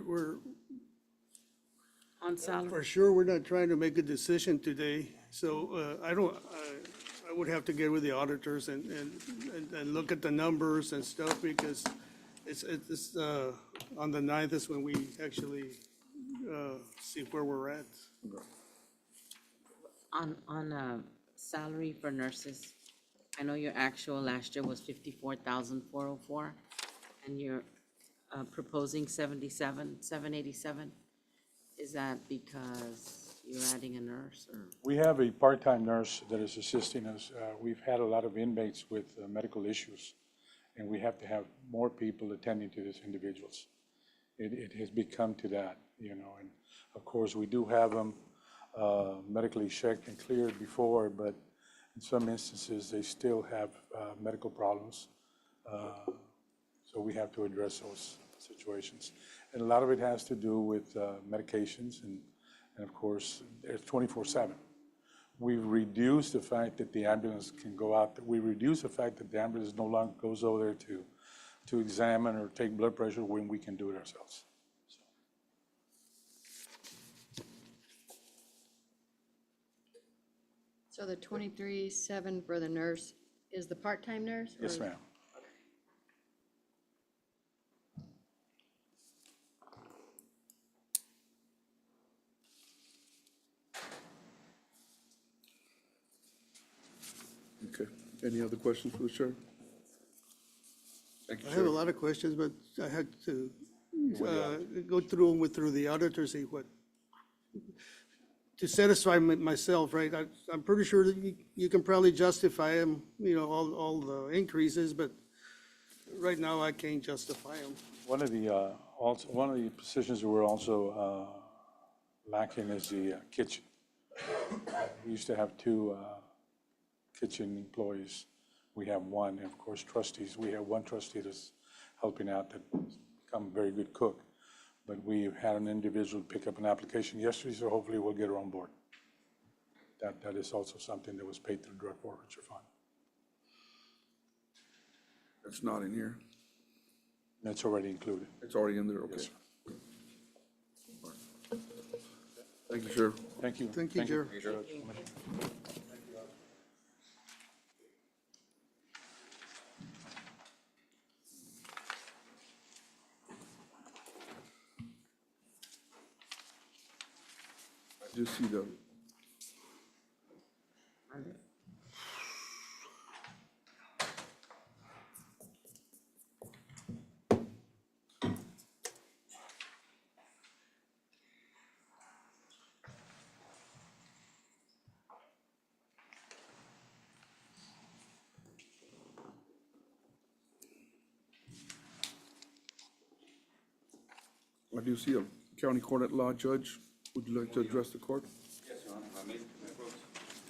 We're, On salary. for sure, we're not trying to make a decision today, so I would have to get with the auditors and look at the numbers and stuff, because it's on the 9th is when we actually see where we're at. On salary for nurses, I know your actual last year was 54,404, and you're proposing 787. Is that because you're adding a nurse, or? We have a part-time nurse that is assisting us. We've had a lot of inmates with medical issues, and we have to have more people attending to these individuals. It has become to that, you know, and of course, we do have them medically checked and cleared before, but in some instances, they still have medical problems. So we have to address those situations. And a lot of it has to do with medications, and of course, it's 24/7. We've reduced the fact that the ambulance can go out. We reduced the fact that the ambulance no longer goes over there to examine or take blood pressure when we can do it ourselves. So the 23,700 for the nurse is the part-time nurse? Yes, or- ma'am. Okay. Any other questions for the sheriff? Thank you, I have a Sheriff. lot of questions, but I had to go through them through the auditor, see what, to satisfy myself, right? I'm pretty sure that you can probably justify them, you know, all the increases, but right now I can't justify them. One of the positions that we're also lacking is the kitchen. We used to have two kitchen employees, we have one, and of course trustees, we have one trustee that's helping out that's become a very good cook. But we had an individual pick up an application yesterday, so hopefully we'll get her on board. That is also something that was paid through drug forfeiture fund. That's not in here. That's already included. It's already in there, okay. Yes, sir. Thank you, Sheriff. Thank you. Thank you, Sheriff. Judge. I do see the. I do see a county court at law judge. Would you like to address the court? Yes, Your Honor, if I may approach.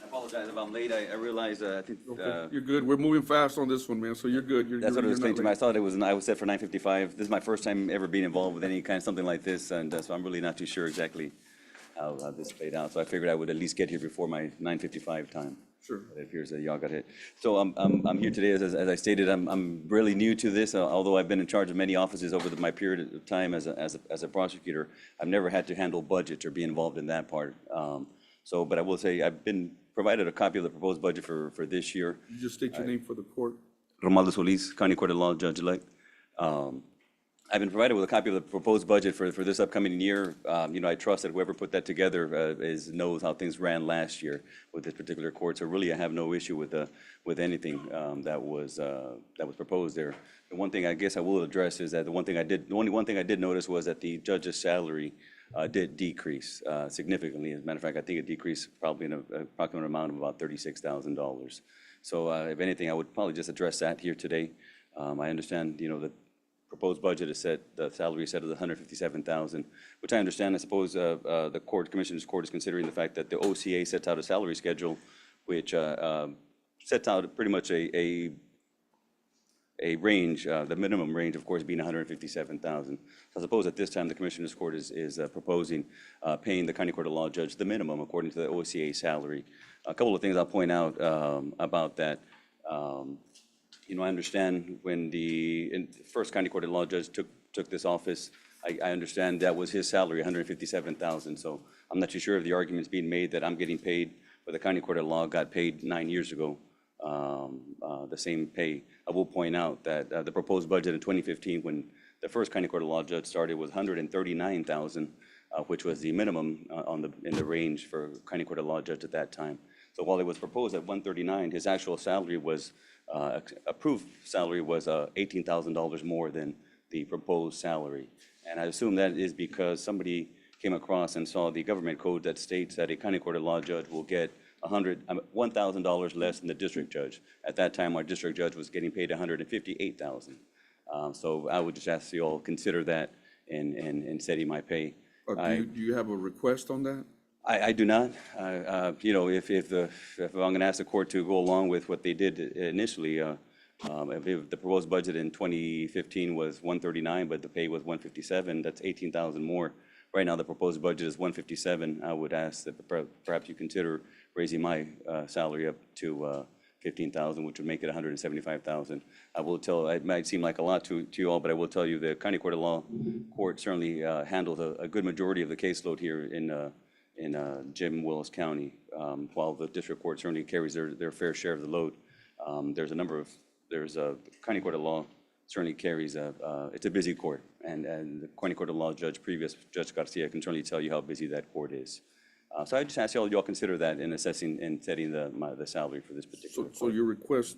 I apologize if I'm late. I realize, I think, Okay, you're good. We're moving fast on this one, man, so you're good. that's what it was you're explained not to me. I late. thought it was, I was set for 9:55. This is my first time ever being involved with any kind of something like this, and so I'm really not too sure exactly how this played out. So I figured I would at least get here before my 9:55 time. Sure. It appears that y'all got hit. So I'm here today, as I stated, I'm really new to this, although I've been in charge of many offices over my period of time as a prosecutor. I've never had to handle budget or be involved in that part. But I will say, I've been provided a copy of the proposed budget for this year. You just state your name for the court. Romaldo Solis, County Court of Law Judge-elect. I've been provided with a copy of the proposed budget for this upcoming year. I trust that whoever put that together knows how things ran last year with this particular court. So really, I have no issue with anything that was proposed there. The one thing I guess I will address is that the only one thing I did notice was that the judge's salary did decrease significantly. As a matter of fact, I think it decreased probably in an approximate amount of about $36,000. So if anything, I would probably just address that here today. I understand, the proposed budget is set, the salary is set at $157,000, which I understand. I suppose the Commissioner's Court is considering the fact that the OCA sets out a salary schedule, which sets out pretty much a range, the minimum range, of course, being $157,000. So I suppose at this time, the Commissioner's Court is proposing paying the County Court of Law judge the minimum according to the OCA salary. A couple of things I'll point out about that. I understand when the first County Court of Law judge took this office, I understand that was his salary, $157,000. So I'm not too sure if the argument's being made that I'm getting paid, but the County Court of Law got paid 9 years ago, the same pay. I will point out that the proposed budget in 2015, when the first County Court of Law judge started, was $139,000, which was the minimum in the range for County Court of Law judge at that time. So while it was proposed at $139,000, his actual salary was approved salary was $18,000 more than the proposed salary. And I assume that is because somebody came across and saw the government code that states that a County Court of Law judge will get $1,000 less than the district judge. At that time, our district judge was getting paid $158,000. So I would just ask you all consider that in setting my pay. Do you have a request on that? I do not. If I'm going to ask the court to go along with what they did initially, if the proposed budget in 2015 was $139, but the pay was $157, that's $18,000 more. Right now, the proposed budget is $157. I would ask that perhaps you consider raising my salary up to $15,000, which would make it $175,000. I will tell, it might seem like a lot to you all, but I will tell you the County Court of Law Court certainly handles a good majority of the caseload here in Jim Willis County, while the district court certainly carries their fair share of the load. There's a County Court of Law certainly carries it's a busy court, and the County Court of Law previous Judge Garcia can certainly tell you how busy that court is. So I just ask y'all consider that in assessing and setting the salary for this particular court. So your request,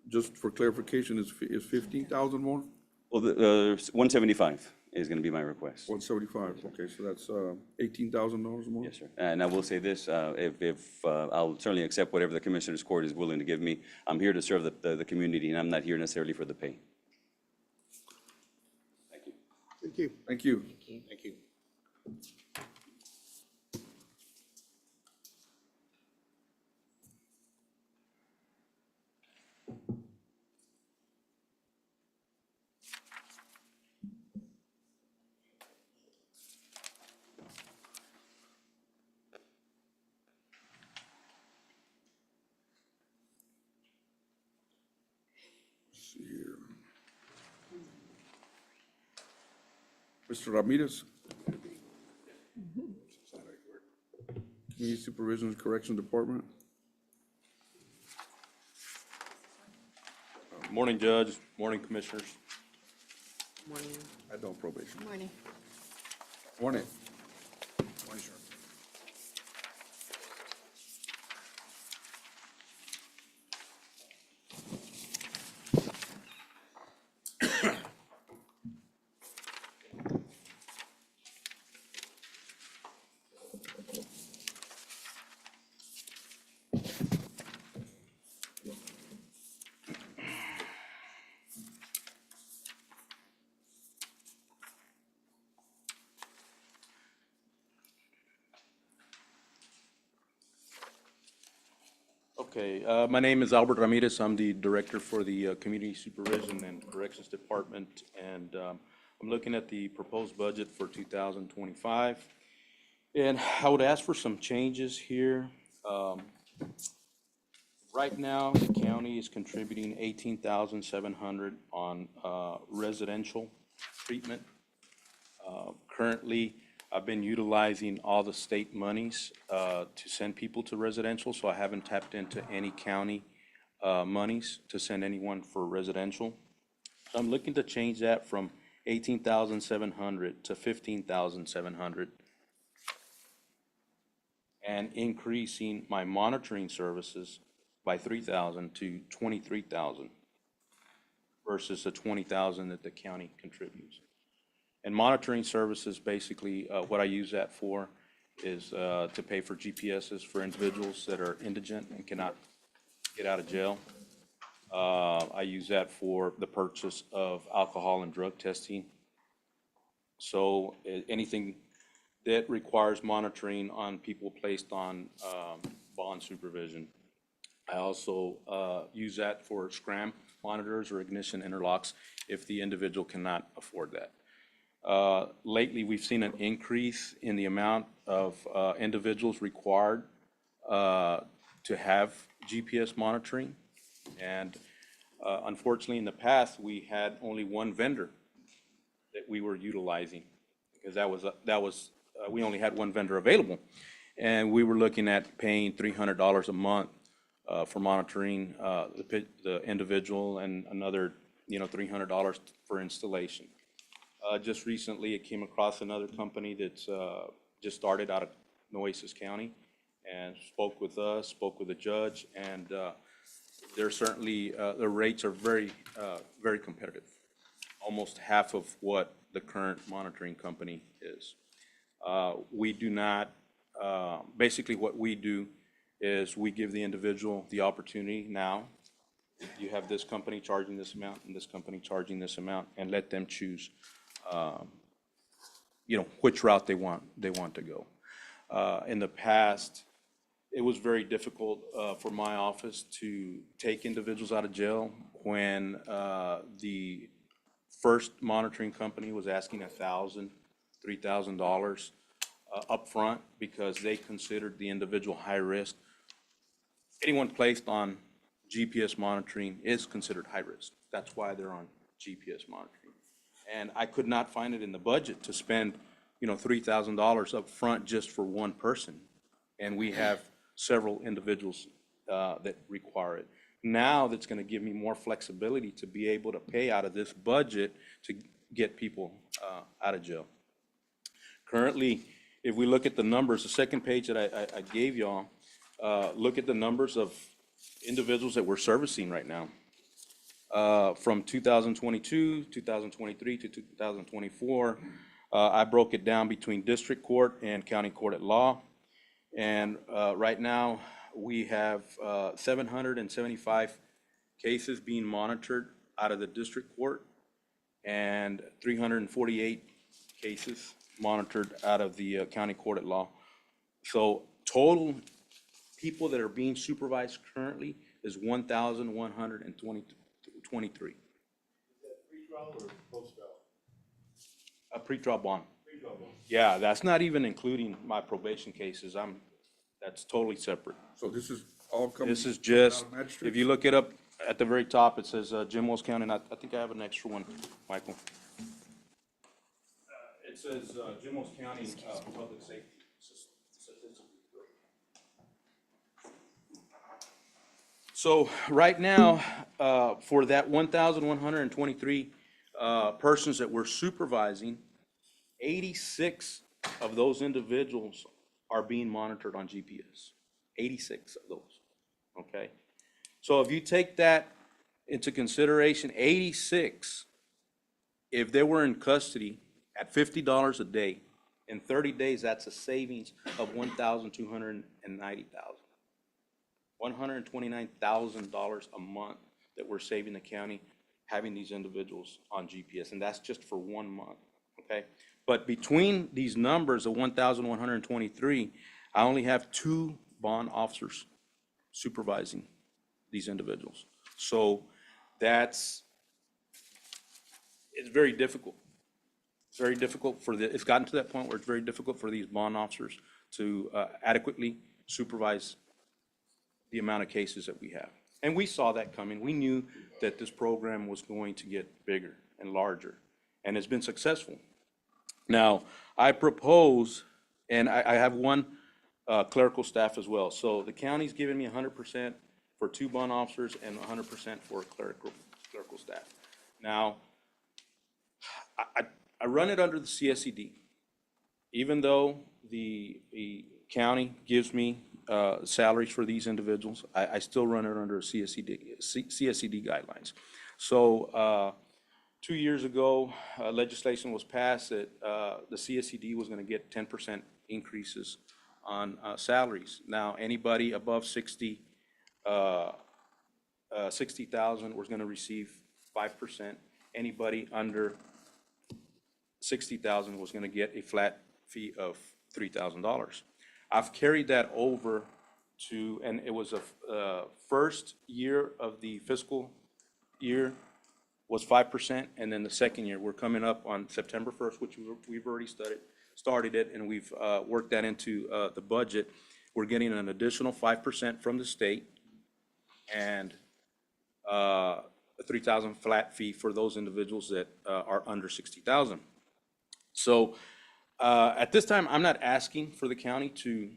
just for clarification, is 15,000 more? Well, the 175 is going to be my request. 175, okay, so that's $18,000 more? Yes, sir. And I will say this, if I'll certainly accept whatever the Commissioner's Court is willing to give me. I'm here to serve the community, and I'm not here necessarily for the pay. Thank you. Thank you. Thank you. Thank you. Mr. Ramirez. Community Supervision and Correction Department. Morning, Judge. Morning, Commissioners. Adult probation. Morning. Morning. Okay, my name is Albert Ramirez. I'm the Director for the Community Supervision and Corrections Department, and I'm looking at the proposed budget for 2025. And I would ask for some changes here. Right now, the county is contributing $18,700 on residential treatment. Currently, I've been utilizing all the state monies to send people to residential, so I haven't tapped into any county monies to send anyone for residential. So I'm looking to change that from $18,700 to $15,700, and increasing my monitoring services by $3,000 to $23,000 versus the $20,000 that the county contributes. And monitoring services, basically, what I use that for is to pay for GPSs for individuals that are indigent and cannot get out of jail. I use that for the purchase of alcohol and drug testing. So anything that requires monitoring on people placed on bond supervision. I also use that for SCRAM monitors or ignition interlocks if the individual cannot afford that. Lately, we've seen an increase in the amount of individuals required to have GPS monitoring. And unfortunately, in the past, we had only one vendor that we were utilizing, because we only had one vendor available. And we were looking at paying $300 a month for monitoring the individual, and another, $300 for installation. Just recently, it came across another company that's just started out of Nueces County and spoke with us, spoke with the judge, and they're certainly, the rates are very, very competitive, almost half of what the current monitoring company is. We do not, basically what we do is we give the individual the opportunity now. You have this company charging this amount and this company charging this amount, and let them choose which route they want to go. In the past, it was very difficult for my office to take individuals out of jail when the first monitoring company was asking $1,000, $3,000 upfront, because they considered the individual high risk. Anyone placed on GPS monitoring is considered high risk. That's why they're on GPS monitoring. And I could not find it in the budget to spend, $3,000 up front just for one person. And we have several individuals that require it. Now that's going to give me more flexibility to be able to pay out of this budget to get people out of jail. Currently, if we look at the numbers, the second page that I gave y'all, look at the numbers of individuals that we're servicing right now. From 2022, 2023 to 2024, I broke it down between district court and county court at law. And right now, we have 775 cases being monitored out of the district court, and 348 cases monitored out of the county court at law. So total people that are being supervised currently is 1,123. Is that pre-trial or post-trial? A pretrial bond. Pre-trial bond. Yeah, that's not even including my probation cases. That's totally separate. So this is all coming? This is just, out of magistrates? if you look it up at the very top, it says Jim Wells County, and I think I have an extra one, Michael. It says, Jimos County, Public Safety Statistics. So right now, for that 1,123 persons that we're supervising, 86 of those individuals are being monitored on GPS. 86 of those, okay? So if you take that into consideration, 86, if they were in custody at $50 a day, in 30 days, that's a savings of $1,290,000. $129,000 a month that we're saving the county having these individuals on GPS, and that's just for 1 month, okay? But between these numbers of 1,123, I only have 2 bond officers supervising these individuals. So it's very difficult. It's very difficult it's gotten to that point where it's very difficult for these bond officers to adequately supervise the amount of cases that we have. And we saw that coming. We knew that this program was going to get bigger and larger, and it's been successful. Now, I propose, and I have 1 clerical staff as well. So the county's giving me 100% for 2 bond officers and 100% for clerical staff. Now, I run it under the CSED. Even though the county gives me salaries for these individuals, I still run it under CSED guidelines. So 2 years ago, legislation was passed that the CSED was going to get 10% increases on salaries. Now, anybody above 60,000 was going to receive 5%. Anybody under 60,000 was going to get a flat fee of $3,000. I've carried that over to, and it was a first year of the fiscal year was 5%, and then the second year, we're coming up on September 1st, which we've already started it, and we've worked that into the budget. We're getting an additional 5% from the state, and a $3,000 flat fee for those individuals that are under 60,000. So at this time, I'm not asking for the county to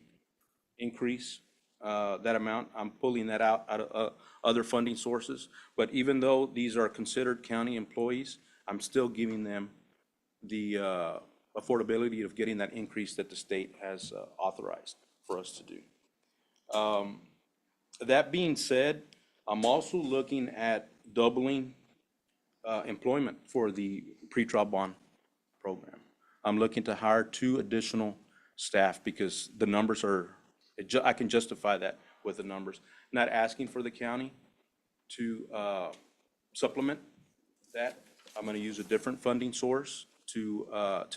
increase that amount. I'm pulling that out of other funding sources. But even though these are considered county employees, I'm still giving them the affordability of getting that increase that the state has authorized for us to do. That being said, I'm also looking at doubling employment for the pretrial bond program. I'm looking to hire 2 additional staff because the numbers are, I can justify that with the numbers. Not asking for the county to supplement that. I'm going to use a different funding source to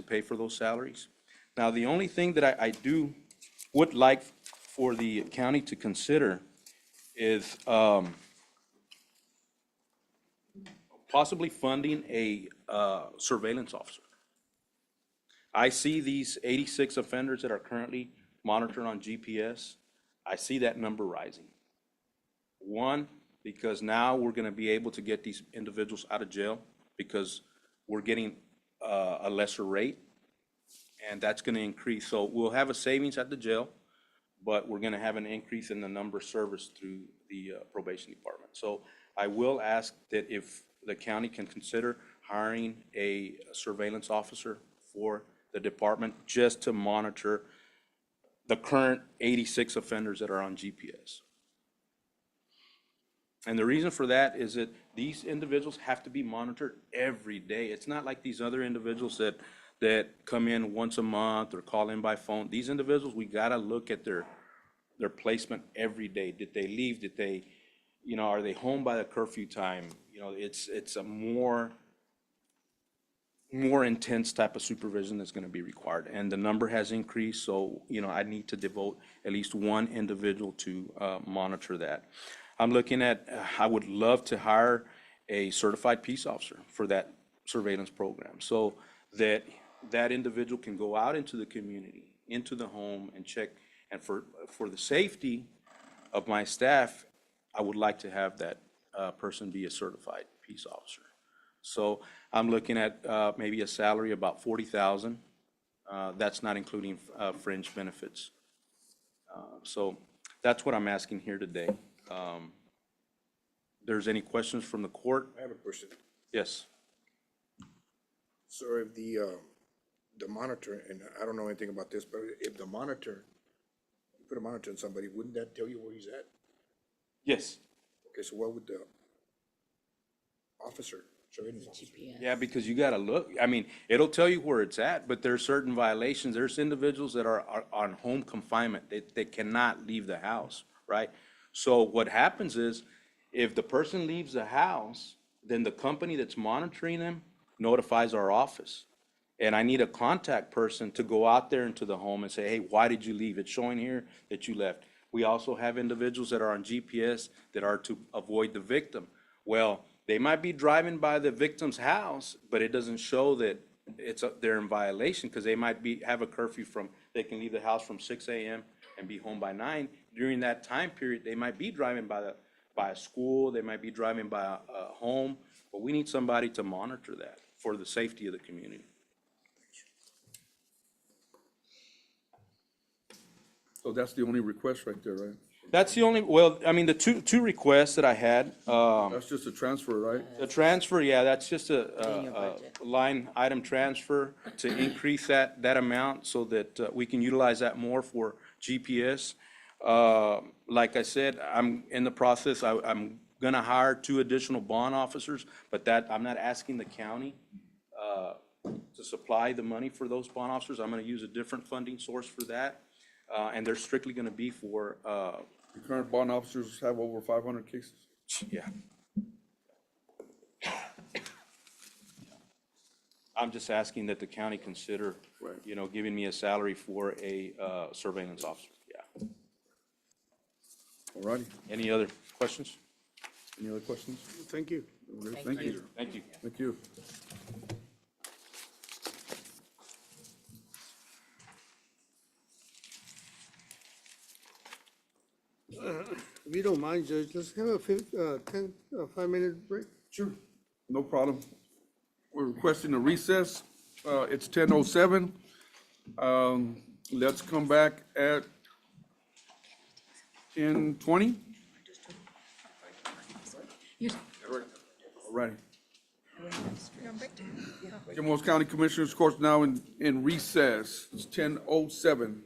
pay for those salaries. Now, the only thing that I would like for the county to consider is possibly funding a surveillance officer. I see these 86 offenders that are currently monitored on GPS. I see that number rising. 1, because now we're going to be able to get these individuals out of jail because we're getting a lesser rate, and that's going to increase. So we'll have a savings at the jail, but we're going to have an increase in the number serviced through the probation department. So I will ask that if the county can consider hiring a surveillance officer for the department just to monitor the current 86 offenders that are on GPS. And the reason for that is that these individuals have to be monitored every day. It's not like these other individuals that come in once a month or call in by phone. These individuals, we gotta look at their placement every day. Did they leave? Did they, are they home by the curfew time? It's a more intense type of supervision that's going to be required. And the number has increased, so, I need to devote at least 1 individual to monitor that. I'm looking at, I would love to hire a certified peace officer for that surveillance program so that that individual can go out into the community, into the home and check. And for the safety of my staff, I would like to have that person be a certified peace officer. So I'm looking at maybe a salary about $40,000 That's not including fringe benefits. So that's what I'm asking here today. There's any questions from the court? I have a question. Yes. So if the monitor, and I don't know anything about this, but if the monitor, you put a monitor on somebody, wouldn't that tell you where he's at? Yes. Okay, so what would the officer, surveillance officer? Yeah, because you gotta look, I mean, it'll tell you where it's at, but there's certain violations. There's individuals that are on home confinement. They cannot leave the house, right? So what happens is, if the person leaves the house, then the company that's monitoring them notifies our office. And I need a contact person to go out there into the home and say, hey, why did you leave? It's showing here that you left. We also have individuals that are on GPS that are to avoid the victim. Well, they might be driving by the victim's house, but it doesn't show that they're in violation, because they might have a curfew they can leave the house from 6 a.m. and be home by 9. During that time period, they might be driving by a school, they might be driving by a home, but we need somebody to monitor that for the safety of the community. So that's the only request right there, right? That's the only, well, I mean, the two requests that I had, That's just a transfer, right? the transfer, yeah, that's just a line item transfer to increase that amount so that we can utilize that more for GPS. Like I said, I'm in the process, I'm gonna hire 2 additional bond officers, but I'm not asking the county to supply the money for those bond officers. I'm gonna use a different funding source for that. And they're strictly gonna be for, The current bond officers have over 500 cases. yeah. I'm just asking that the county consider, giving me a salary for a surveillance officer, yeah. All righty. Any other questions? Any other questions? Thank you. Thank you. Thank you. Thank you. If you don't mind, Judge, let's have a 5-minute break. Sure. No problem. We're requesting a recess. It's 10:07. Let's come back at 10:20. All righty. Jimos County Commissioners Court now in recess. It's 10:07.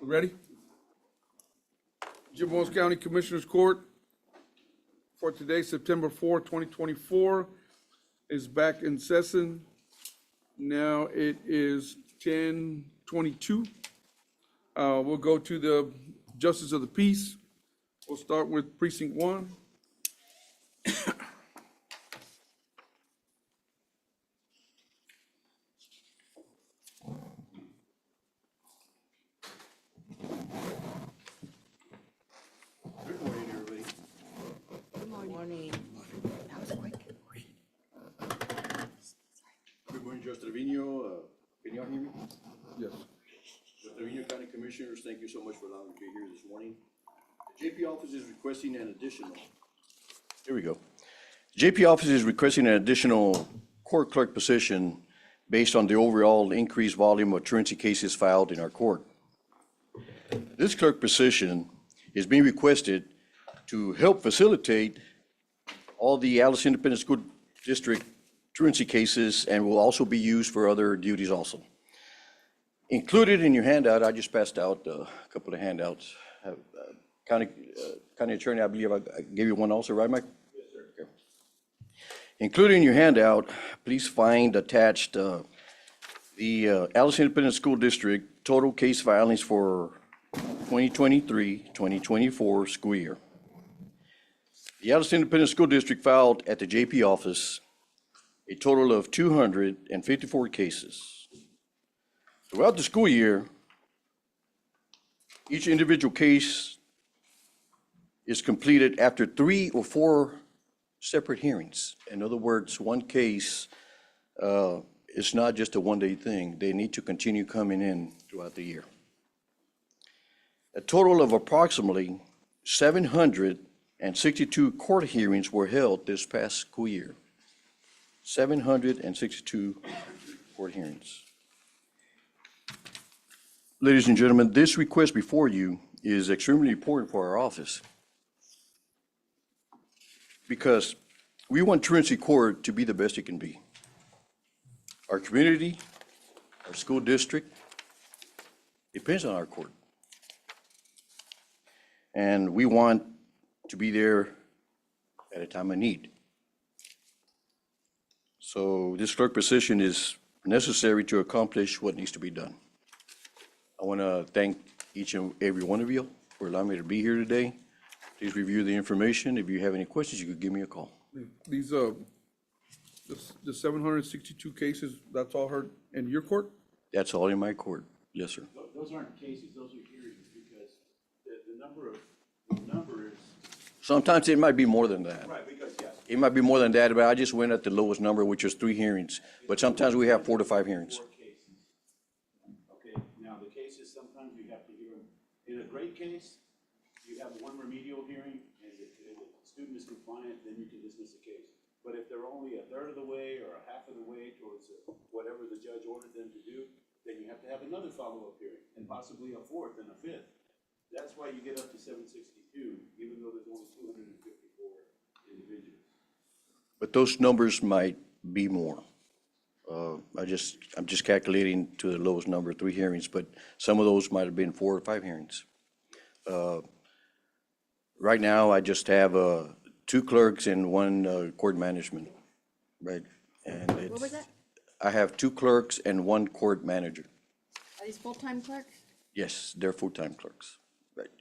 Ready? Jim Owens County Commissioners Court for today, September 4, 2024, is back in session. Now it is 10:22. We'll go to the Justice of the Peace. We'll start with Precinct 1. Good morning, everybody. Morning. Good morning, Judge Trevino. Can y'all hear me? Yes. Judge Trevino, County Commissioners, thank you so much for allowing me to be here this morning. The JP office is requesting an additional. Here we go. JP office is requesting an additional court clerk position based on the overall increased volume of truancy cases filed in our court. This clerk position is being requested to help facilitate all the Alice Independent School District truancy cases and will also be used for other duties also. Included in your handout, I just passed out a couple of handouts. County Attorney, I believe I gave you one also, right, Mike? Yes, sir. Okay. Included in your handout, please find attached the Alice Independent School District total case filings for 2023-2024 school year. The Alice Independent School District filed at the JP office a total of 254 cases. Throughout the school year, each individual case is completed after 3 or 4 separate hearings. In other words, one case is not just a one-day thing. They need to continue coming in throughout the year. A total of approximately 762 court hearings were held this past school year. 762 court hearings. Ladies and gentlemen, this request before you is extremely important for our office because we want truancy court to be the best it can be. Our community, our school district, depends on our court. And we want to be there at a time of need. So this clerk position is necessary to accomplish what needs to be done. I want to thank each and every one of you for allowing me to be here today. Please review the information. If you have any questions, you could give me a call. These, the 762 cases, that's all heard in your court? That's all in my court. Yes, sir. Those aren't cases, those are hearings, because the number is. Sometimes it might be more than that. Right, because, yes. It might be more than that, but I just went at the lowest number, which is 3 hearings. But sometimes we have 4 to 5 hearings. 4 cases. Okay, now the cases, sometimes you have to hear them. In a great case, you have 1 remedial hearing, and if the student is compliant, then you can dismiss the case. But if they're only a third of the way or a half of the way towards whatever the judge ordered them to do, then you have to have another follow-up hearing, and possibly a 4th and a 5th. That's why you get up to 762, even though there's only 254 individuals. But those numbers might be more. I'm just calculating to the lowest number, 3 hearings, but some of those might have been 4 or 5 hearings. Right now, I just have 2 clerks and 1 court management, right? And it's. What was that? I have 2 clerks and 1 court manager. Are these full-time clerks? Yes, they're full-time clerks, right?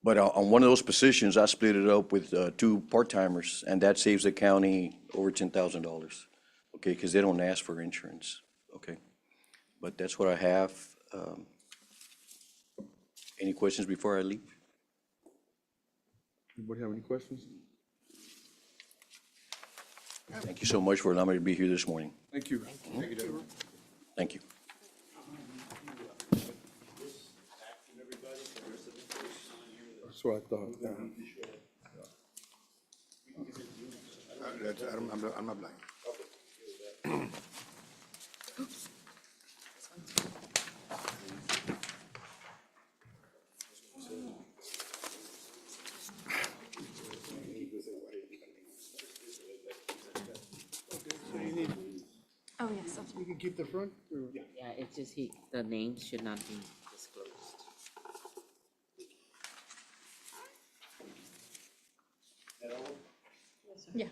But on one of those positions, I split it up with 2 part-timers, and that saves the county over $10,000, okay? Because they don't ask for insurance, okay? But that's what I have. Any questions before I leave? Anybody have any questions? Thank you so much for allowing me to be here this morning. Thank you. Thank you. That's what I thought. Yeah. I'm not blind. Oh, yes, that's right. keep the front? Or- Yeah, it's just the names should not be disclosed. Yeah.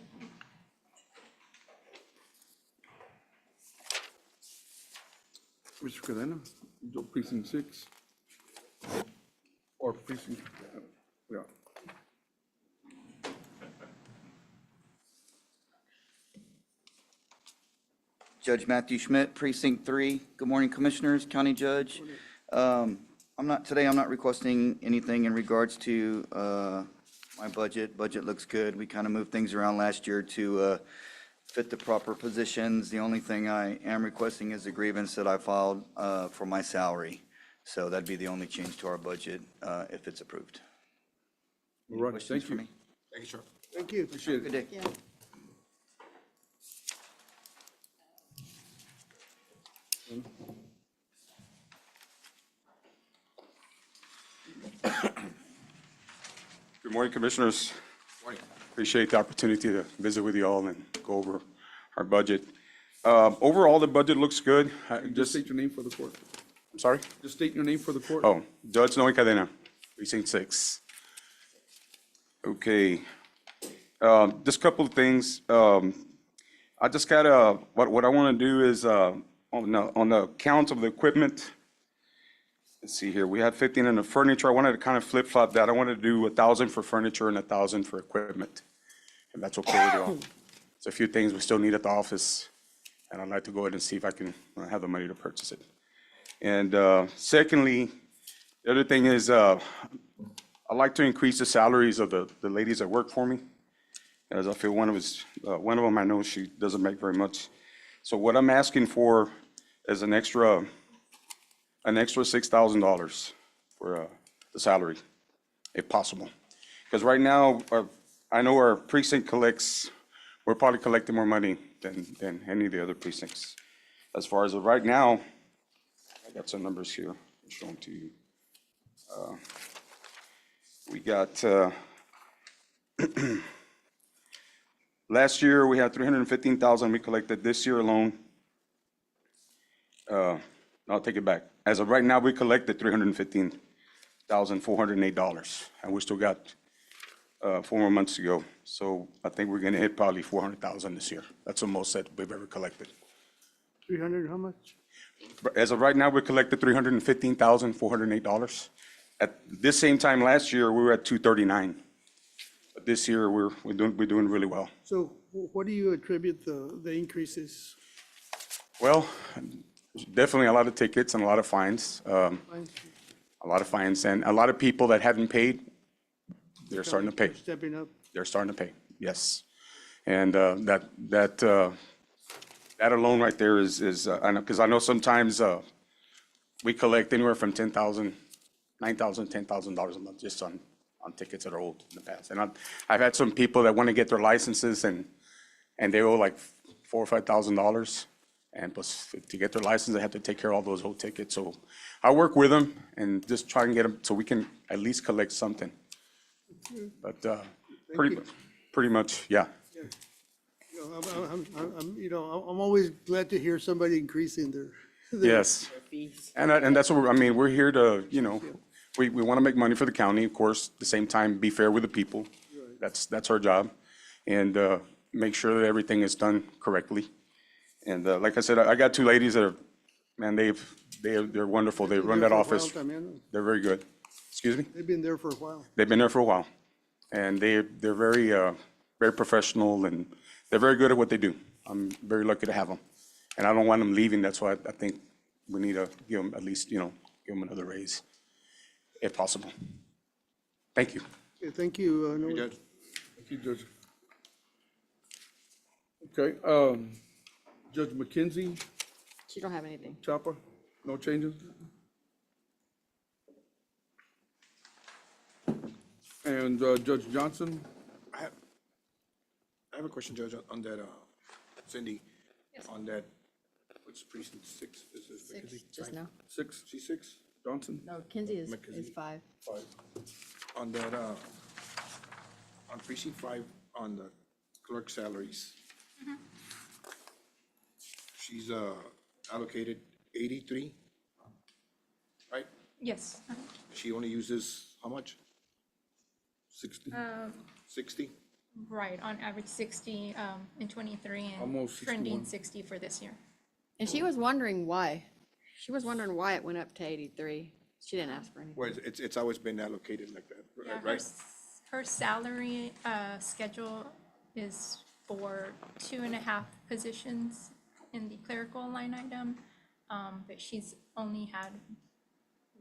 Mr. Cadena, your precinct 6? Or precinct, yeah. Judge Matthew Schmidt, Precinct 3. Good morning, Commissioners, County Judge. I'm not requesting anything in regards to my budget. Budget looks good. We kind of moved things around last year to fit the proper positions. The only thing I am requesting is a grievance that I filed for my salary. So that'd be the only change to our budget if it's approved. Any All right, questions thank for you. me? Thank you, sir. Thank you. Appreciate Good it. day. Yeah. Good morning, Commissioners. Morning. Appreciate the opportunity to visit with you all and go over our budget. Overall, the budget looks good. Just state your name for the court. I'm sorry? Just state your name for the court. Oh, Judge Noe Cadena, Precinct 6. Okay. Just a couple of things. I just got what I want to do is on the count of the equipment. Let's see here. We had 15 in the furniture. I wanted to kind of flip-flop that. I wanted to do 1,000 for furniture and 1,000 for equipment. And that's okay with you all. There's a few things we still need at the office, and I'd like to go ahead and see if I can have the money to purchase it. And secondly, the other thing is I'd like to increase the salaries of the ladies that work for me, as I feel one of them, I know she doesn't make very much. So what I'm asking for is an extra $6,000 for the salary, if possible. Because right now, I know our precinct collects, we're probably collecting more money than any of the other precincts. As far as of right now, I got some numbers here, I'll show them to you. We got, last year, we had 315,000 we collected. This year alone, I'll take it back. As of right now, we collected $315,408, and we still got 4 more months to go. So I think we're gonna hit probably 400,000 this year. That's the most that we've ever collected. 300, how much? As of right now, we collected $315,408. At this same time last year, we were at 239. But this year, we're doing really well. So what do you attribute the increases? Well, definitely a lot of tickets and a lot of fines. A lot of fines, and a lot of people that haven't paid, they're starting to pay. Stepping up. They're starting to pay, yes. And that alone right there is, I know, because I know sometimes we collect anywhere from $10,000, $9,000, $10,000 a month just on tickets that are old in the past. And I've had some people that want to get their licenses and they owe like $4,000 or $5,000. And plus, to get their license, they have to take care of all those old tickets. So I work with them and just try and get them so we can at least collect something. But pretty much, yeah. I'm always glad to hear somebody increasing their Yes. fees. And that's what we're here to, we want to make money for the county, of course, at the same time, be fair with the people. That's our job. And make sure that everything is done correctly. And like I said, I got 2 ladies that are, man, they're wonderful. They run that office. They're very good. Excuse me? They've been there for a while. They've been there for a while. And they're very, very professional and they're very good at what they do. I'm very lucky to have them. And I don't want them leaving. That's why I think we need to give them at least, give them another raise, if possible. Thank you. Okay, thank you, Noe. Thank you, Judge. Okay, Judge McKenzie, She don't have anything. Chapa, no changes? And Judge Johnson? I have a question, Judge, on that, Cindy, on that, what's precinct 6? Is it Six, Mackenzie? just now. 6, she's 6, Johnson? No, Kinsey is McKenzie. 5. 5. On that, on precinct 5, on the clerk salaries. She's, allocated 83, right? Yes. She only uses how much? 60. 60? Right, on average 60 in '23 and Almost trending 61. 60 for this year. And she was wondering why. She was wondering why it went up to 83. She didn't ask for anything. Well, it's always been allocated like that, Yeah, right? her salary schedule is for 2.5 positions in the clerical line item, but she's only had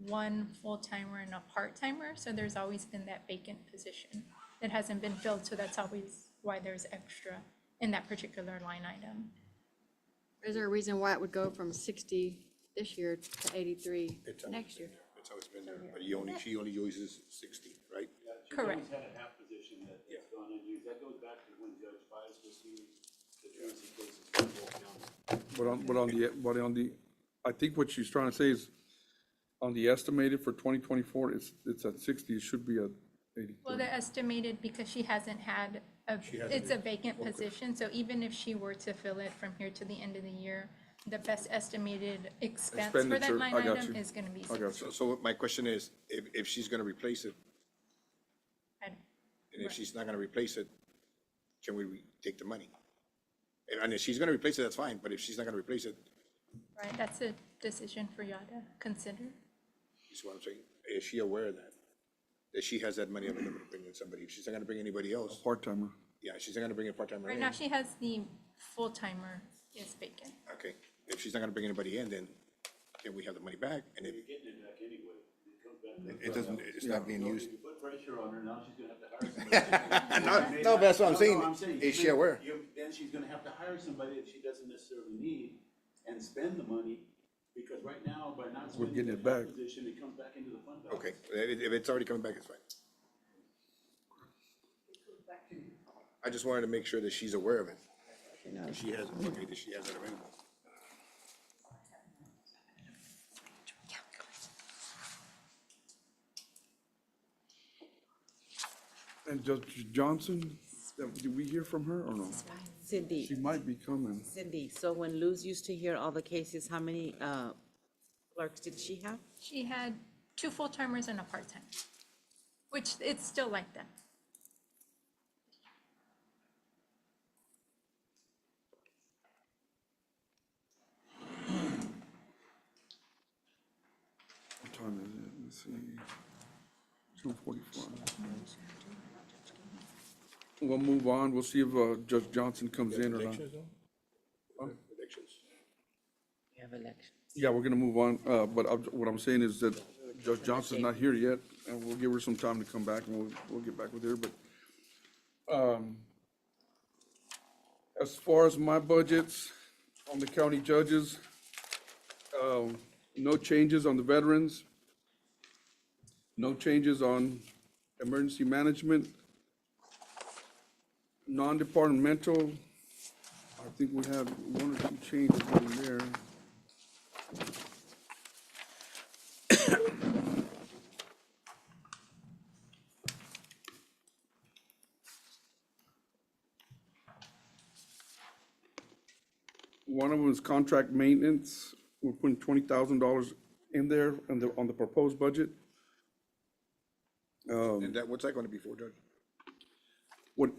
one full-timer and a part-timer, so there's always been that vacant position that hasn't been filled, so that's always why there's extra in that particular line item. Is there a reason why it would go from 60 this year to 83 next year? It's always been there, but she only uses 60, right? She's Correct. always had a half position that's gone unused. That goes back to when Judge Pius was here, the truancy cases for the whole county. But on the, I think what she's trying to say is, on the estimated for 2024, it's at 60, it should be at 83. Well, they're estimated because she hasn't had it's a vacant position, so even if she were to fill it from here to the end of the year, the best estimated expense for that Expenditure, line I got item you. is gonna be I got 60. you. So my question is, if she's gonna replace it, I- and if she's not gonna replace it, can we take the money? And if she's gonna replace it, that's fine, but if she's not gonna replace it, Right, that's a decision for y'all to consider. is what I'm saying, is she aware of that? That she has that money available to bring in somebody, if she's not gonna bring anybody else, Part-timer. yeah, she's not gonna bring a part-timer Right in. now, she has the full-timer is vacant. Okay, if she's not gonna bring anybody in, then can we have the money back? And if You're getting it back anyway. It comes back. it doesn't, it's not being So used. if you put pressure on her, now she's gonna have to hire somebody. No, but that's what I'm No, saying. I'm saying, Is she aware? Then she's gonna have to hire somebody that she doesn't necessarily need and spend the money, because right now, by not We're spending getting that it back. half position, it comes back into the fund balance. Okay, if it's already coming back, it's fine. I just wanted to make sure that she's aware of it. She has, okay, that she has it available. And Judge Johnson, did we hear from her or no? Cindy, She might be coming. Cindy, so when Luz used to hear all the cases, how many clerks did she have? She had 2 full-timers and a part-time, which it's still like that. What time is it? Let's see. 2:45. We'll move on. We'll see if Judge Johnson comes in or not. Predictions, though? Predictions. We have elections. Yeah, we're gonna move on, but what I'm saying is that Judge Johnson's not here yet, and we'll give her some time to come back, and we'll get back with her, but, as far as my budgets on the county judges, no changes on the veterans, no changes on emergency management, non-departmental, I think we have 1 or 2 changes in there. One of them is contract maintenance. We're putting $20,000 in there on the proposed budget. And what's that gonna be for, Judge? What,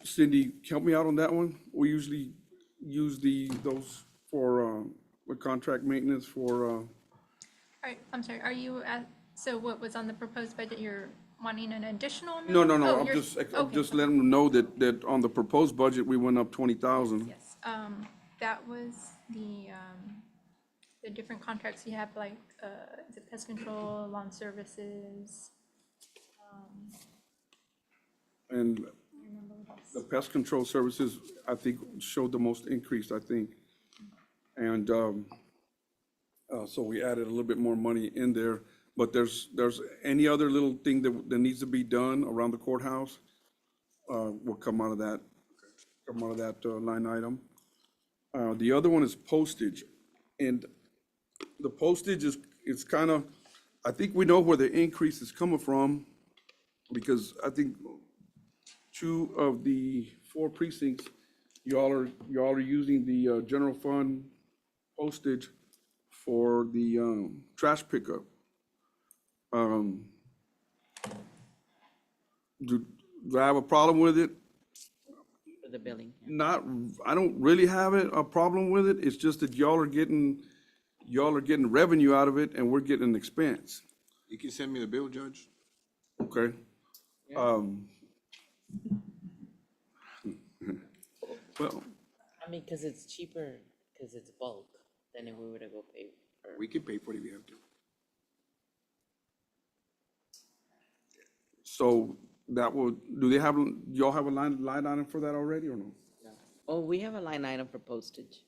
Cindy, help me out on that one? We usually use those for, with contract maintenance for, All right, I'm sorry, are you so what was on the proposed budget, you're wanting an additional amount? no, Oh, I'm you're- I'm just okay. letting them know that on the proposed budget, we went up 20,000. Yes, that was the different contracts you have, like, is it pest control, lawn services? And I remember what else. the pest control services, I think, showed the most increase, I think. And so we added a little bit more money in there. But there's any other little thing that needs to be done around the courthouse, will come out of that line item. The other one is postage. And the postage is kind of, I think we know where the increase is coming from, because I think 2 of the 4 precincts, y'all are using the general fund postage for the, trash pickup. Do I have a problem with it? For the billing. Not, I don't really have a problem with it. It's just that y'all are getting revenue out of it and we're getting an expense, You can send me the bill, Judge. okay? Well, I mean, because it's cheaper, because it's bulk, than if we were to go pay for. We can pay for it if we have to. so that will, y'all have a line item for that already or no? Oh, we have a line item for postage.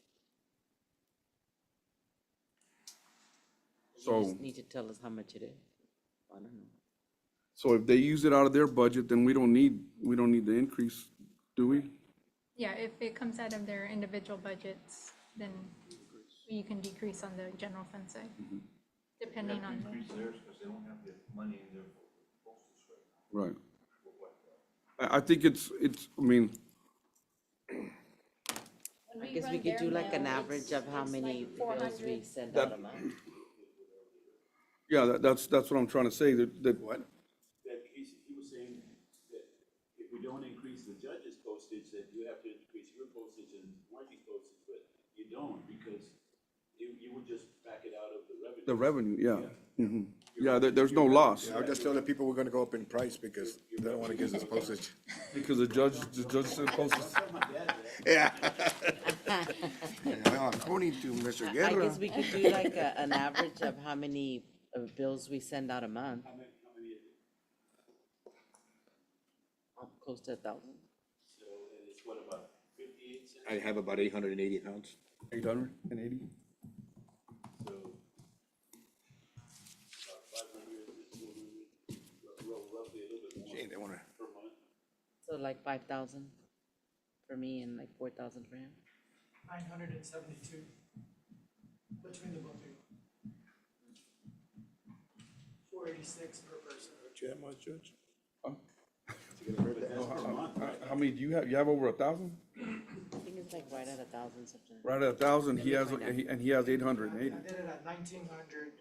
You So, just need to tell us how much it is. I don't know. so if they use it out of their budget, then we don't need the increase, do we? Yeah, if it comes out of their individual budgets, then you can decrease on the general fund side, depending on the. Increase theirs because they don't have the money in there for postage right Right. I think it's, I mean, I guess we could do like an average of how many bills we send out a month. yeah, that's what I'm trying to say, that. What? That he was saying that if we don't increase the judge's postage, that you have to increase your postage and Marty's postage, but you don't because you would just back it out of the revenue. The revenue, yeah. Mhm. Yeah, there's no loss, Yeah, I'll just tell the people we're gonna go up in price because they don't wanna give us postage. because the judge said postage. Yeah. Well, according to Mr. I Guerra. guess we could do like an average of how many bills we send out a month. How many is it? Close to 1,000. So, and it's what, about 58 cents? I have about 880 accounts. 880? So, about 500, 400, roughly a little bit more Gee, they wanna, per month. So like 5,000 for me and like 4,000 for him. 972 between the both of you. 486 per person. you have much, Judge? How many do you have? You have over 1,000? I think it's like right at 1,000 something. Right at 1,000, he has, and he has 880. I did it at 1,900.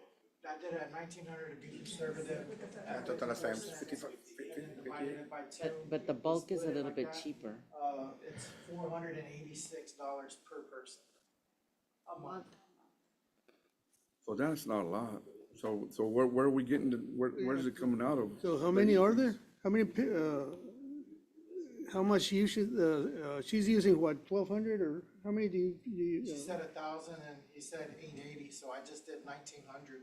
I did it at 1,900 to be conservative. Total last time, Divided it by two. But the bulk is a little bit cheaper. It's $486 per person a month. So that's not a lot. So where are we getting, where is it coming out of? So how many are there? How many, how much you should, she's using what, 1,200 or how many do you? She said 1,000 and he said 880, so I just did 1,900.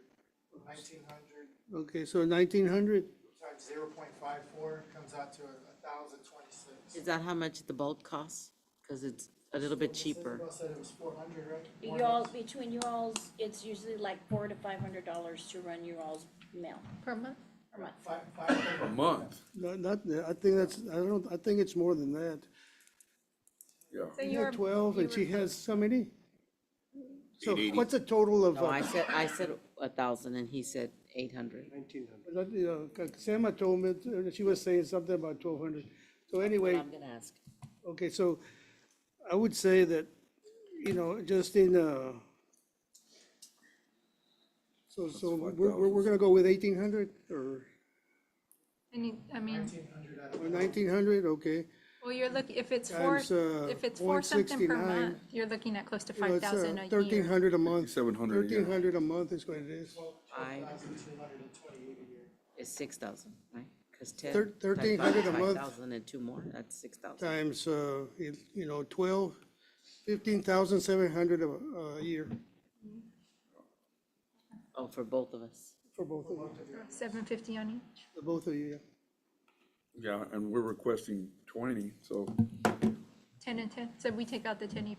1,900 Okay, so 1,900? times 0.54 comes out to 1,026. Is that how much the bulk costs? Because it's a little bit cheaper. City said it was 400, right? You all, between you all's, it's usually like $400 to $500 to run you all's mail Per month? per month. A month? Not, I think that's, I think it's more than that. Yeah. So You you're. had 12 and she has how many? So 880. what's a total of? No, I said 1,000 and he said 800. Sama told me, she was saying something about 1,200. So anyway, I'm gonna ask. okay, so I would say that, just in, so we're gonna go with 1,800 or I mean, 1,900 out of 1,900, okay. well, you're looking, if it's Times, if it's four something per 0.69, month, you're looking at close to You know, it's 5,000 a year. 1,300 a month. 700 a year. 1,300 a month is what it is. 1,228 a year. It's 6,000, right? Because 10. 1,300 a month. 5,000 and two more, that's 6,000. Times, 12, 15,700 a year Oh, for both of us. for both of you, 750 on each. for both of you, yeah. Yeah, and we're requesting 20, so, 10 and 10. So we take out the 10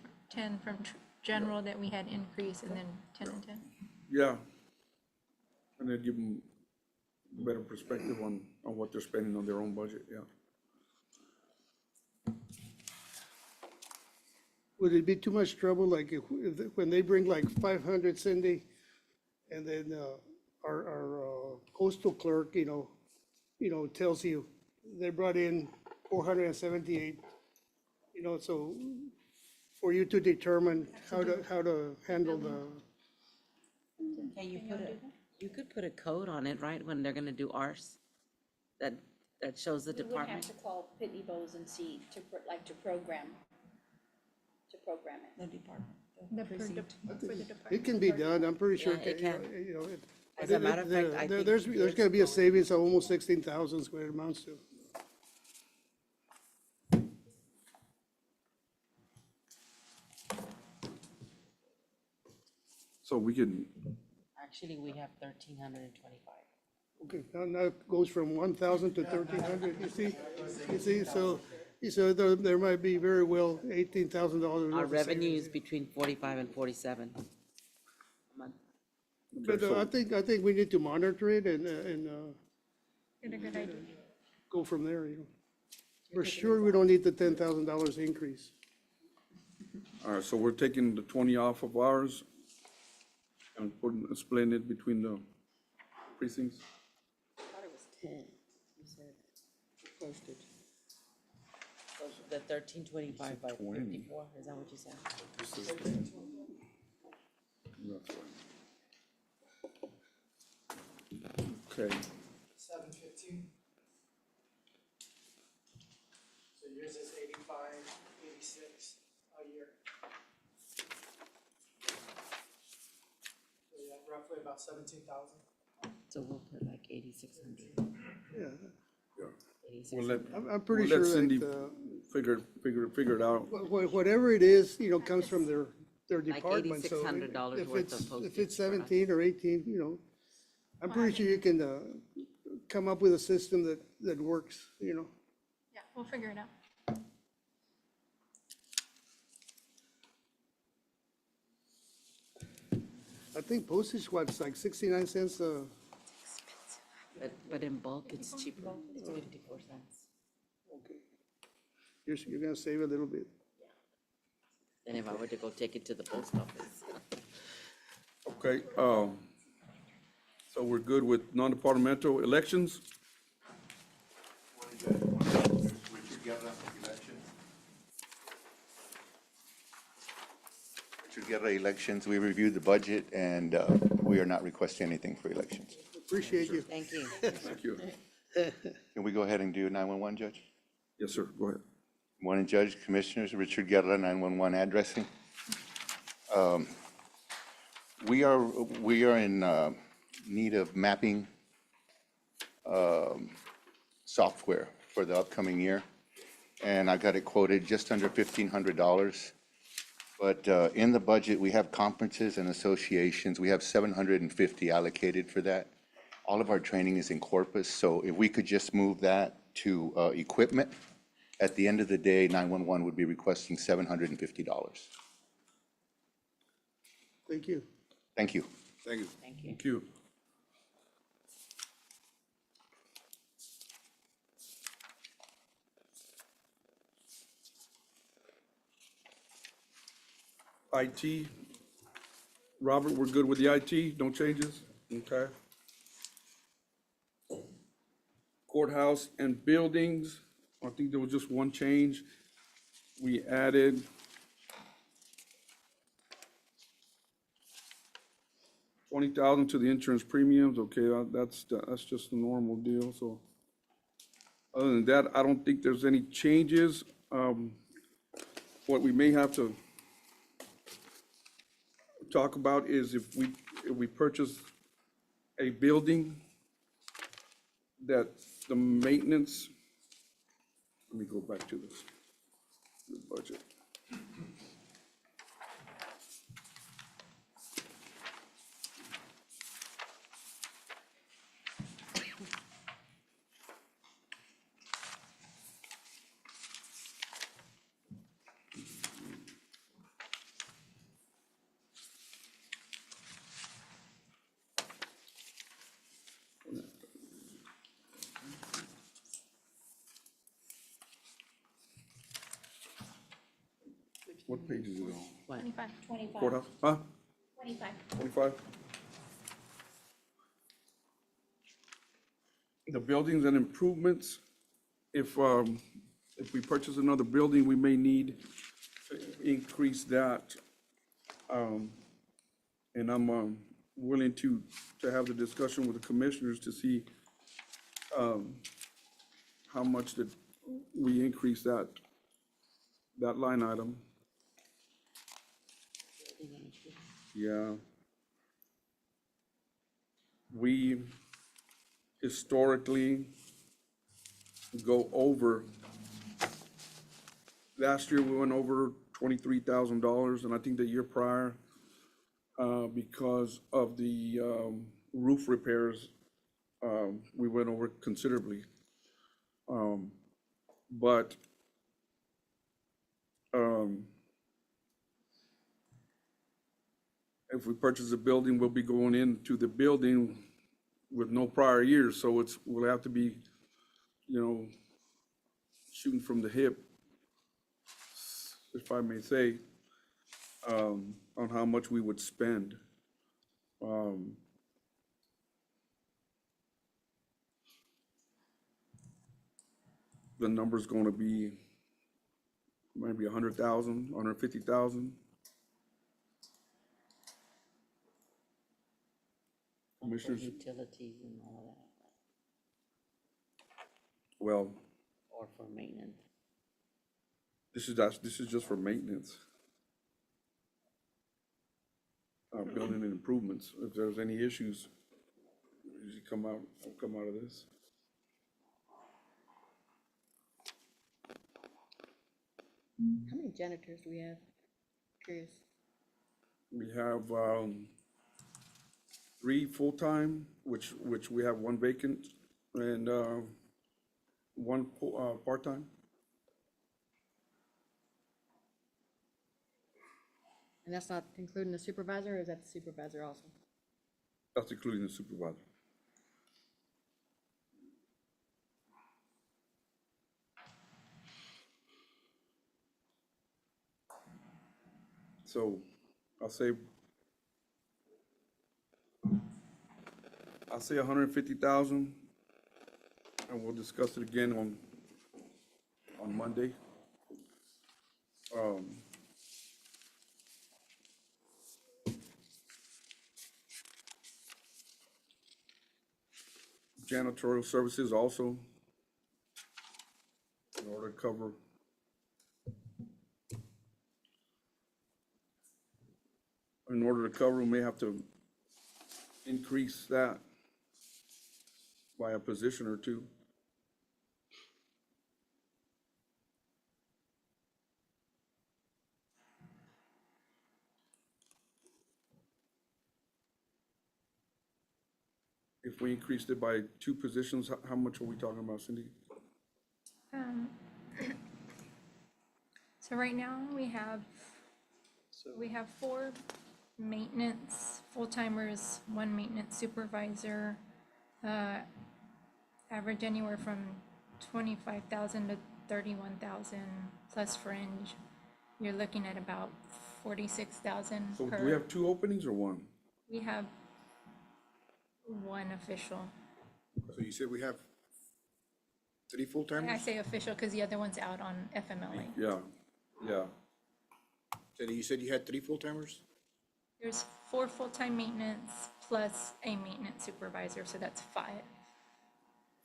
from general that we had increase and then 10 and 10. yeah. And then give them a better perspective on what they're spending on their own budget, yeah. Would it be too much trouble, like, when they bring like 500, Cindy, and then our coastal clerk, tells you they brought in 478, so for you to determine how to handle the, Can you put you could put a code on it, right, when they're gonna do ours? That shows the We would have department? to call Pitney Bowes and see to, to program it. The department. it can be done, I'm pretty sure. Yeah, it can. You know, As a matter of fact, I think. there's gonna be a savings of almost 16,000 is what it amounts to. So we can, Actually, we have 1,325. Okay, now it goes from 1,000 to 1,300, you see, so there might be very well $18,000. Our revenue is between 45 and 47 a month. But I think we need to monitor it and Get a good idea. go from there, you know. We're sure we don't need the $10,000 increase. all right, so we're taking the 20 off of ours and splitting it between the precincts? I thought it was 10, you said, postage. So the 1,325 by 54, is that what you said? That's right. Okay, 715. So yours is 85, 86 a year. So yeah, roughly about 17,000. So we'll put like 8,600. Yeah, we'll let, I'm pretty we'll let sure Cindy that, figure it out. whatever it is, you know, comes from their Like department, so $8,600 if worth it's, of if postage it's for us. 17 or 18, you know, I'm pretty sure you can come up with a system that works, you know. Yeah, we'll figure it out. I think postage, what's like 69 cents, But in bulk, it's cheaper, it's 54 cents. okay. You're gonna save a little bit. Than if I were to go take it to the post office. Okay, so we're good with non-departmental elections? Richard Guerra, elections. Richard Guerra, elections. We reviewed the budget and we are not requesting anything for elections. Appreciate you. Thank you. Thank you. Can we go ahead and do 911, Judge? Yes, sir, go ahead. Morning, Judge, Commissioners, Richard Guerra, 911 addressing. We are in need of mapping software for the upcoming year. And I got it quoted just under $1,500. But in the budget, we have conferences and associations. We have 750 allocated for that. All of our training is in Corpus, so if we could just move that to equipment, at the end of the day, 911 would be requesting $750. Thank you. Thank you. Thank you. Thank you. Thank you. IT, Robert, we're good with the IT, no changes? Okay. Courthouse and buildings, I think there was just one change. We added $20,000 to the insurance premiums, okay, that's just a normal deal, so. Other than that, I don't think there's any changes. What we may have to talk about is if we purchase a building, that the maintenance, let me go back to this, the budget. What page is it on? What? 25. Courthouse, huh? 25. 25? The buildings and improvements, if we purchase another building, we may need to increase that. And I'm willing to have the discussion with the commissioners to see how much that we increase that line item. Yeah. We historically go over. Last year, we went over $23,000, and I think the year prior, because of the roof repairs, we went over considerably. But if we purchase a building, we'll be going into the building with no prior years, so we'll have to be, shooting from the hip, if I may say, on how much we would spend. The number's gonna be maybe 100,000, 150,000. Commissioners, Utilities and all that, well, or for maintenance. this is just for maintenance. Building and improvements. If there's any issues, usually come out of this. How many janitors do we have? Curious. We have 3 full-time, which we have 1 vacant, and 1 part-time. And that's not including the supervisor, or is that the supervisor also? That's including the supervisor. So I'll say 150,000, and we'll discuss it again on Monday. Janitorial services also, in order to cover. In order to cover, we may have to increase that by a position or 2. If we increased it by 2 positions, how much are we talking about, Cindy? So right now, we have 4 maintenance full-timers, 1 maintenance supervisor, average anywhere from 25,000 to 31,000 plus fringe. You're looking at about 46,000 So per. do we have 2 openings or 1? We have 1 official. So you said we have 3 full-timers? I say official because the other one's out on FMLA. Yeah. So you said you had 3 full-timers? There's 4 full-time maintenance plus a maintenance supervisor, so that's 5.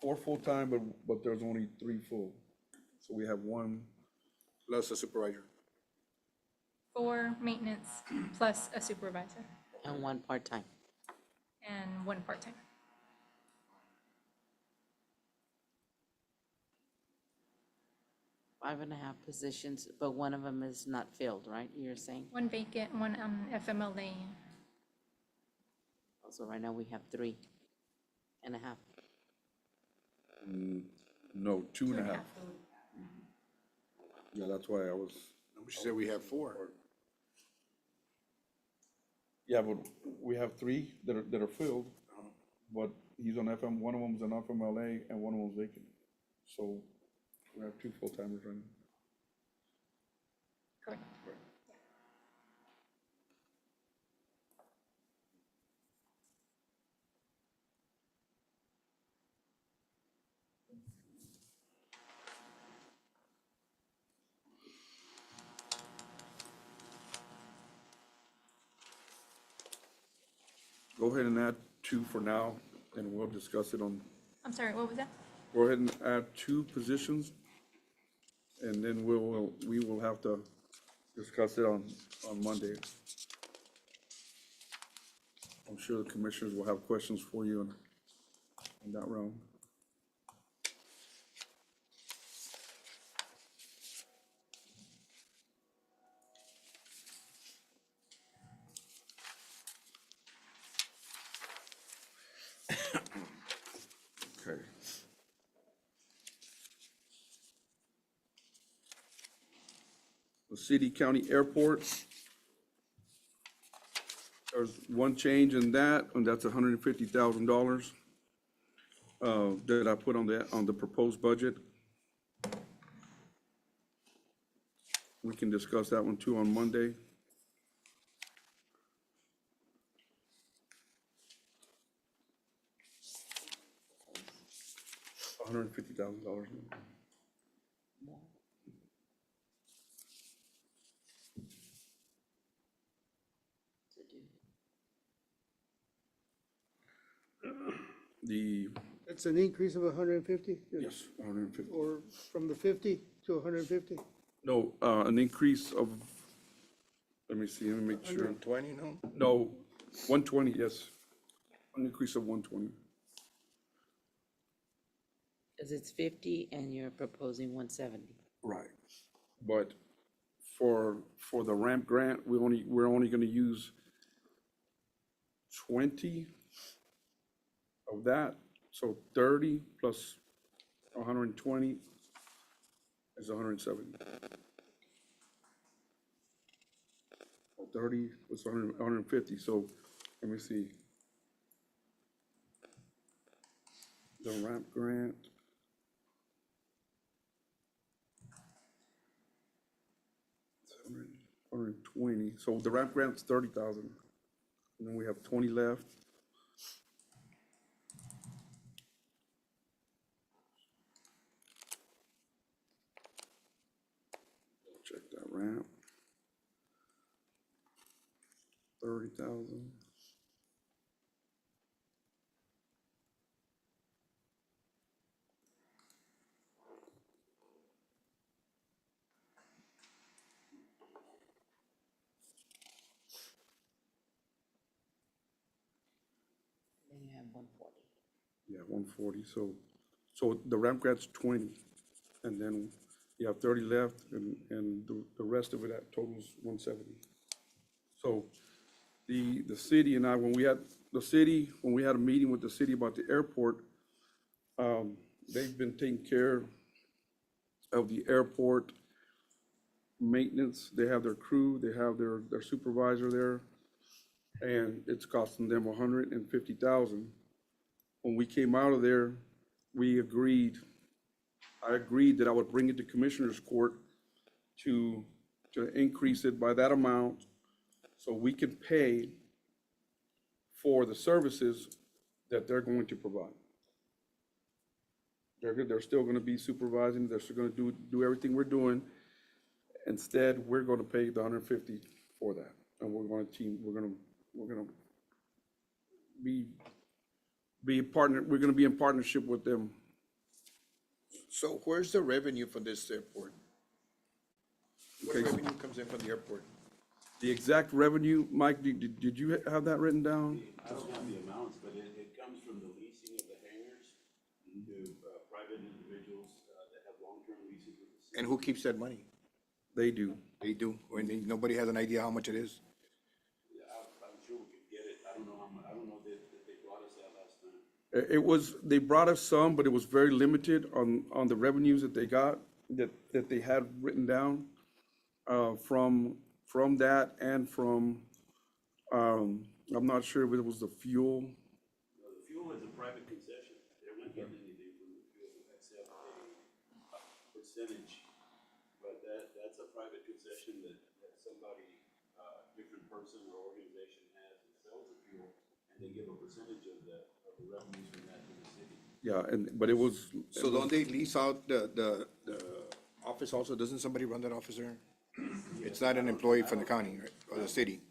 4 full-time, but there's only 3 full. So we have 1. Plus a supervisor. 4 maintenance plus a supervisor And 1 part-time. and 1 part-time. Five and a half positions, but one of them is not filled, right? You're saying? 1 vacant, 1 FMLA. So right now we have 3 and a half. No, 2.5. Yeah, that's why I was. She said we have 4. Yeah, but we have 3 that are filled, but he's on FM, one of them's on FMLA and one of them's vacant. So we have 2 full-timers running. Correct. go ahead and add 2 for now, and we'll discuss it on, I'm sorry, what was that? go ahead and add 2 positions, and then we will have to discuss it on Monday. I'm sure the commissioners will have questions for you in that realm. Okay. The city county airports. There's one change in that, and that's $150,000 that I put on the proposed budget. We can discuss that one too on Monday. $150,000. It's an increase of 150? Yes, 150. Or from the 50 to 150? No, an increase of, let me see, let me make sure. 120, no? No, 120, yes. An increase of 120. Because it's 50 and you're proposing 170. Right. But for the ramp grant, we're only gonna use 20 of that. So 30 plus 120 is 170. Or 30 was 150, so let me see. The ramp grant. It's 120, so the ramp grant's 30,000. And then we have 20 left. Check that ramp. 30,000. Then you have 140. Yeah, 140, so the ramp grant's 20, and then you have 30 left, and the rest of it at totals 170. So the city and I, when we had a meeting with the city about the airport, they've been taking care of the airport maintenance. They have their crew, they have their supervisor there, and it's costing them $150,000. When we came out of there, I agreed that I would bring it to Commissioners Court to increase it by that amount so we can pay for the services that they're going to provide. They're still gonna be supervising, they're still gonna do everything we're doing. Instead, we're gonna pay the 150 for that, and we're gonna be in partnership with them. So where's the revenue from this airport? What Okay. revenue comes in from the airport? The exact revenue, Mike, did you have that written down? I don't have the amounts, but it comes from the leasing of the hangars to private individuals that have long-term leases with the city. And who keeps that money? They do. They do, when nobody has an idea how much it is. Yeah, I'm sure we could get it. I don't know how much, I don't know that they brought us that last time. They brought us some, but it was very limited on the revenues that they got, that they had written down, from that and from, I'm not sure if it was the fuel. No, the fuel is a private concession. They're not getting anything from the fuel except a percentage. But that's a private concession that somebody, different person or organization has and sells the fuel, and they give a percentage of the revenues from that to the city. Yeah, but it was. So don't they lease out the office also? Doesn't somebody run that office there? It's not an employee from the county, right, or the city?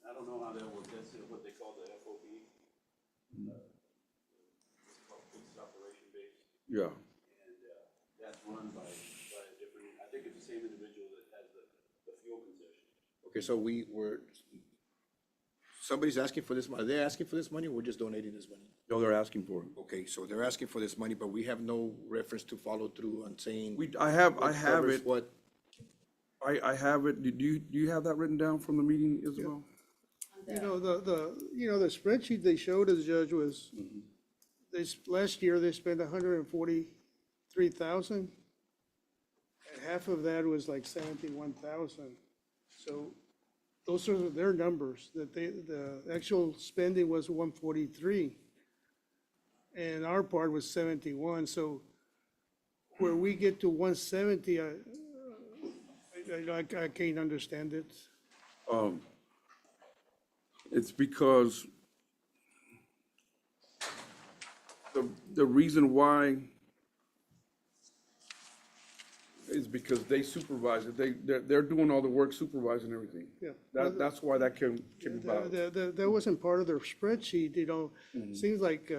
I don't know how that works. That's what they call the FOB Yeah. And that's run by a different, I think it's the same individual that has the fuel concession. Okay, so somebody's asking for this money. Are they asking for this money, or we're just donating this money? No, they're asking for it. Okay, so they're asking for this money, but we have no reference to follow through on saying. I have what covers it. What, I have it. Do you have that written down from the meeting, Isabel? You know, the spreadsheet they showed us, Judge, was, last year, they spent 143,000. And half of that was like 71,000. So those are their numbers, that the actual spending was 143. And our part was 71, so where we get to 170, I can't understand it. It's because the reason why is because they supervise it. They're doing all the work, supervising everything. Yeah. That's why that came about. That wasn't part of their spreadsheet, you know. Seems like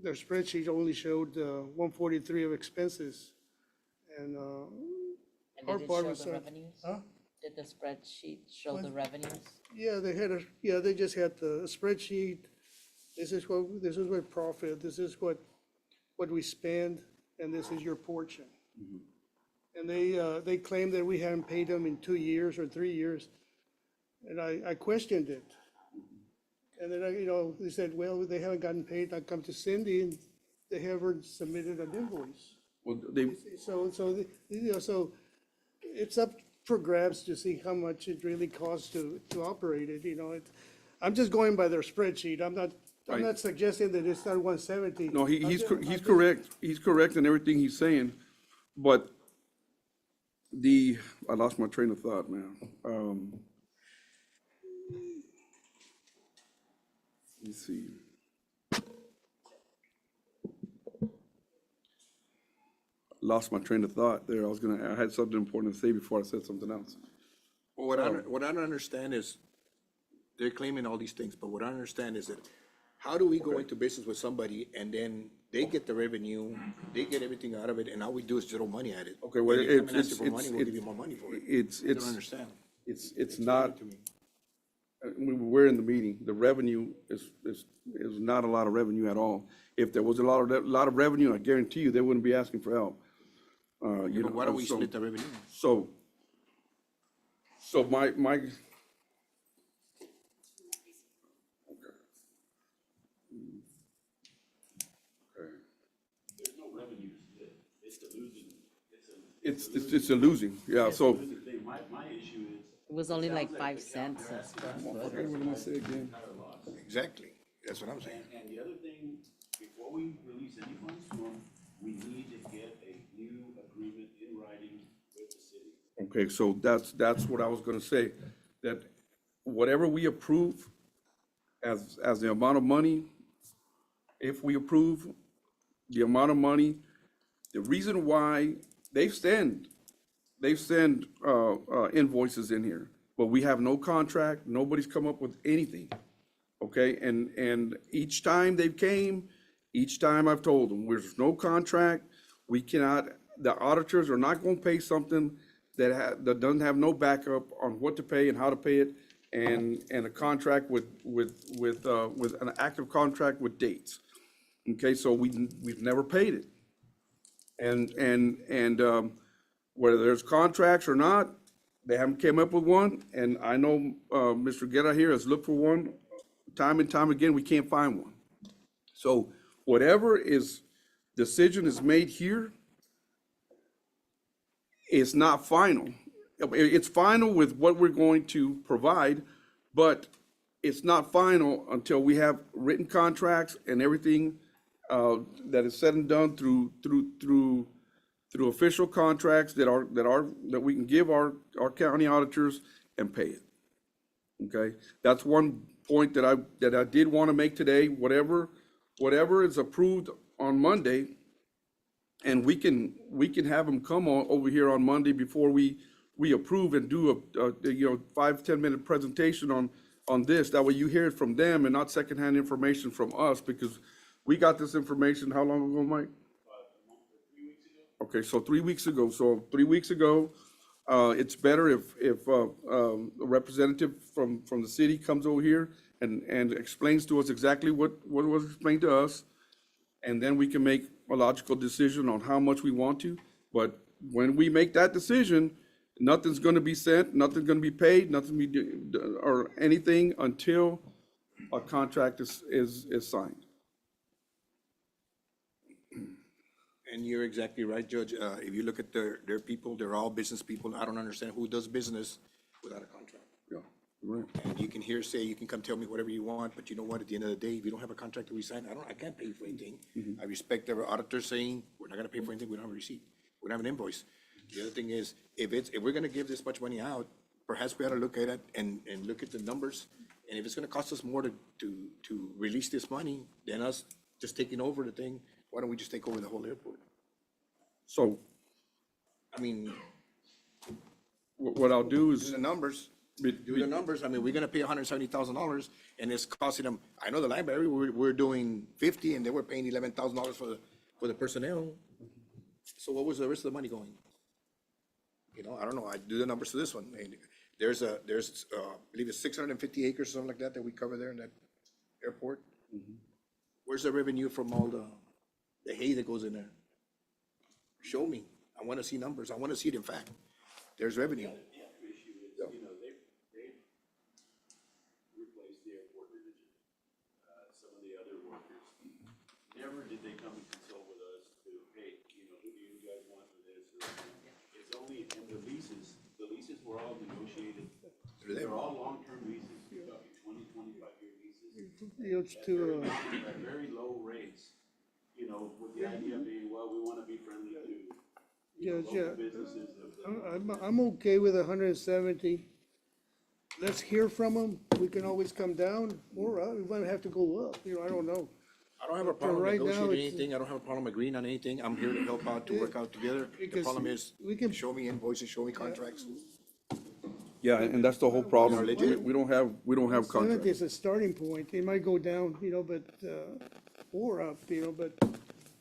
their spreadsheet only showed 143 of expenses. And And our did it part show was. the revenues? Did the spreadsheet show the revenues? Yeah, they just had the spreadsheet. This is what profit, this is what we spend, and this is your portion. And they claim that we haven't paid them in 2 years or 3 years. And I questioned it. And then, they said, well, they haven't gotten paid. I come to Cindy and they haven't submitted an invoice. Well, So it's up for grabs to see how much it really costs to operate it, I'm just going by their spreadsheet. I'm not suggesting that it's not 170. No, he's correct. He's correct in everything he's saying, but I lost my train of thought, man. Let me see. Lost my train of thought there. I had something important to say before I said something else. Well, what I don't understand is, they're claiming all these things, but what I don't understand is that, how do we go into business with somebody and then they get the revenue, they get everything out of it, and all we do is throw money at it? Okay, well, And you come and ask for money, we'll give you more money for it. I don't understand. It's not, we're in the meeting. The revenue is not a lot of revenue at all. If there was a lot of revenue, I guarantee you, they wouldn't be asking for help. Why don't we split the revenue? So my. There's no revenue split. It's a losing, It's a losing, yeah, so. losing thing. My issue is. It was only like 5 cents a square foot. What did I say again? Exactly, that's what I'm saying. And the other thing, before we release any funds to them, we need to get a new agreement in writing with the city. Okay, so that's what I was gonna say, that whatever we approve as the amount of money, if we approve the amount of money, the reason why they send invoices in here, but we have no contract, nobody's come up with anything, okay? And each time they came, each time I've told them, there's no contract, we cannot, the auditors are not gonna pay something that doesn't have no backup on what to pay and how to pay it, and a contract with an active contract with dates. Okay, so we've never paid it. And whether there's contracts or not, they haven't came up with one, and I know, Mr. Guerra here has looked for one time and time again, we can't find one. So whatever decision is made here, it's not final. It's final with what we're going to provide, but it's not final until we have written contracts and everything that is said and done through official contracts that we can give our county auditors and pay it. Okay, that's one point that I did want to make today. Whatever is approved on Monday, and we can have them come over here on Monday before we approve and do a 5-10 minute presentation on this. That way you hear it from them and not secondhand information from us, because we got this information how long ago, Mike? Okay, so 3 weeks ago, it's better if a representative from the city comes over here and explains to us exactly what was explained to us, and then we can make a logical decision on how much we want to. But when we make that decision, nothing's gonna be sent, nothing's gonna be paid, nothing be, or anything until a contract is signed. And you're exactly right, Judge. If you look at their people, they're all business people. I don't understand who does business without a contract. Yeah, right. And you can you can come tell me whatever you want, but you know what? At the end of the day, if you don't have a contract that we sign, I can't pay you for anything. I respect our auditor saying, we're not gonna pay for anything, we don't have a receipt, we don't have an invoice. The other thing is, if we're gonna give this much money out, perhaps we ought to look at it and look at the numbers. And if it's gonna cost us more to release this money than us just taking over the thing, why don't we just take over the whole airport? So I mean, what I'll do do is, the numbers. Do the numbers. I mean, we're gonna pay $170,000 and it's costing them, I know the library, we're doing 50 and they were paying $11,000 for the personnel. So what was the rest of the money going? You know, I don't know. I do the numbers to this one. And there's I believe it's 650 acres, something like that we cover there in that airport. Where's the revenue from all the hay that goes in there? Show me. I wanna see numbers. I wanna see it in fact. There's revenue. The other issue is, you know, they've replaced the airport manager, some of the other workers. Never did they come and consult with us to, hey, you know, who do you guys want for this? It's only, and the leases were all negotiated. They're all long-term leases, you're talking 20, 25-year leases. It's to, At very low rates, you know, with the idea being, well, we want to be friendly to, you know, local businesses. I'm okay with 170. Let's hear from them. We can always come down, or we might have to go up, you know, I don't know. I don't have a But for problem right now, negotiating it's- anything. I don't have a problem agreeing on anything. I'm here to help out, to work out together. The Because problem is, we can- show me invoices, show me contracts. yeah, and that's the whole problem. We don't have 70 contracts. is a starting point. It might go down, you know, but, or up, you know, but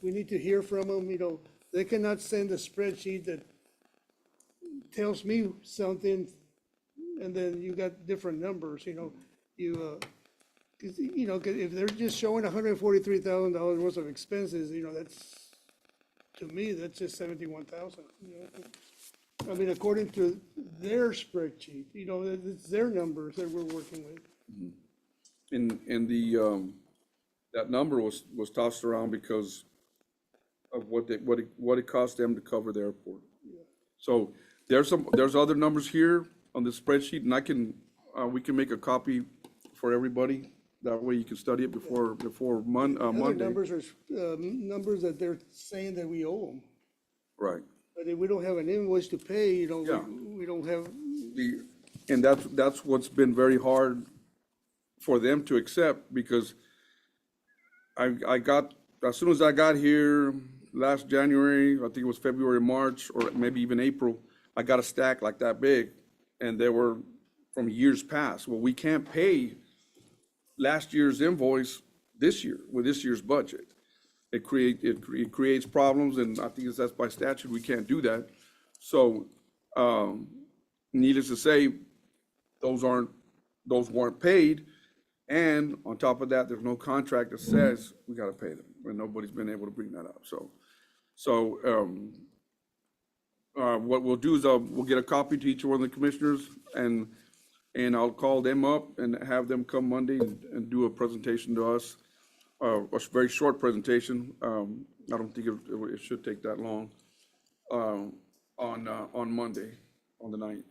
we need to hear from them, you know. They cannot send a spreadsheet that tells me something and then you got different numbers, you know. Cause, you know, 'cause if they're just showing $143,000 worth of expenses, you know, that's, to me, that's just 71,000, you know. I mean, according to their spreadsheet, you know, it's their numbers that we're working with. And that number was tossed around because of what it cost them to cover the airport. So there's other numbers here on the spreadsheet, and we can make a copy for everybody. That way you can study it before Other Monday. numbers are, numbers that they're saying that we owe them. Right. But if we don't have an invoice to pay, you know, Yeah. we don't have, And that's what's been very hard for them to accept, because I got, as soon as I got here last January, I think it was February, March, or maybe even April, I got a stack like that big, and they were from years past. Well, we can't pay last year's invoice this year, with this year's budget. It creates problems, and I think that's by statute, we can't do that. So, needless to say, those weren't paid, and on top of that, there's no contract that says we gotta pay them, and nobody's been able to bring that up, what we'll do is, we'll get a copy to each one of the commissioners, and I'll call them up and have them come Monday and do a presentation to us, a very short presentation. I don't think it should take that long, on Monday, on the 9th.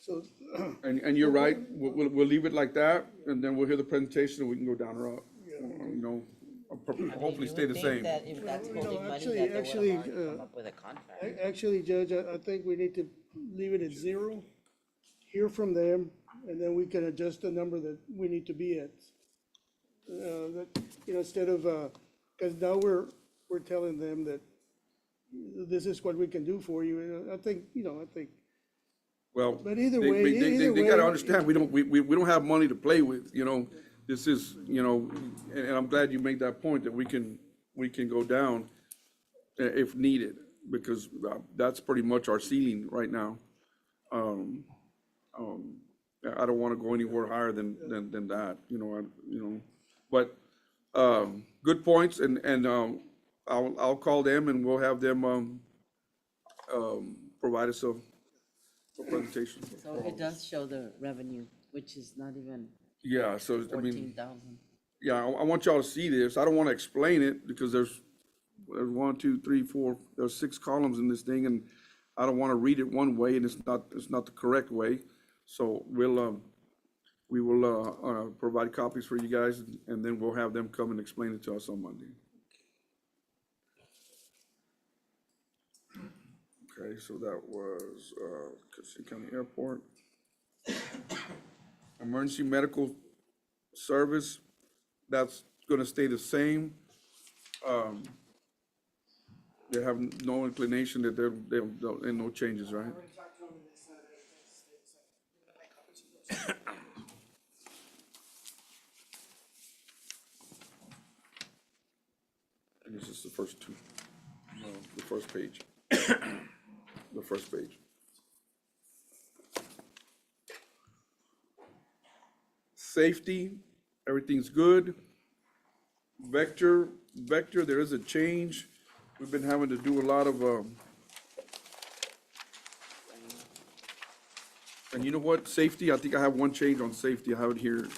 so, And you're right, we'll leave it like that, and then we'll hear the presentation, and we can go down or up, you know, hopefully stay the same. That if that's holding money, actually- that they actually, would have already come up with a contract. actually, Judge, I think we need to leave it at 0, hear from them, and then we can adjust the number that we need to be at. That, you know, instead of, because now we're telling them that this is what we can do for you, and I think, Well, But either they- way- they- either They gotta way- understand, we don't have money to play with, you know? This is, you know, and I'm glad you made that point, that we can go down. if needed, because that's pretty much our ceiling right now. Um, I don't want to go anywhere higher than that, but, good points, and, I'll call them and we'll have them, provide us a presentation. So it does show the revenue, which is not even Yeah, so, I mean, 14,000. yeah, I want y'all to see this. I don't want to explain it because there's 1, 2, 3, 4, there's 6 columns in this thing, and I don't want to read it one way and it's not the correct way. So we will provide copies for you guys, and then we'll have them come and explain it to us on Monday. Okay, so that was Kissimmee County Airport. Emergency medical service, that's gonna stay the same. They have no inclination that there ain't no changes, right? And this is the first two, no, the first page. The first page. Safety, everything's good. Vector, there is a change. We've been having to do a lot of, and you know what, safety, I think I have one change on safety, I have it here.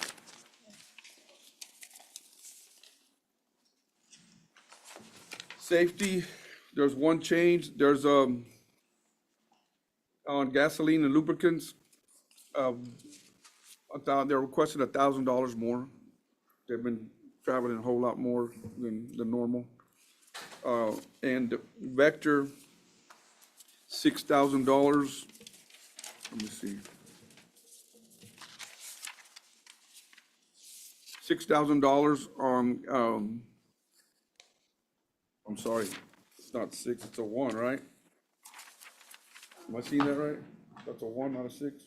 Safety, there's one change, there's, on gasoline and lubricants, they're requesting $1,000 more. They've been traveling a whole lot more than normal. And Vector, $6,000. Let me see. $6,000 on, I'm sorry, it's not 6, it's a 1, right? Am I seeing that right? That's a 1, not a 6?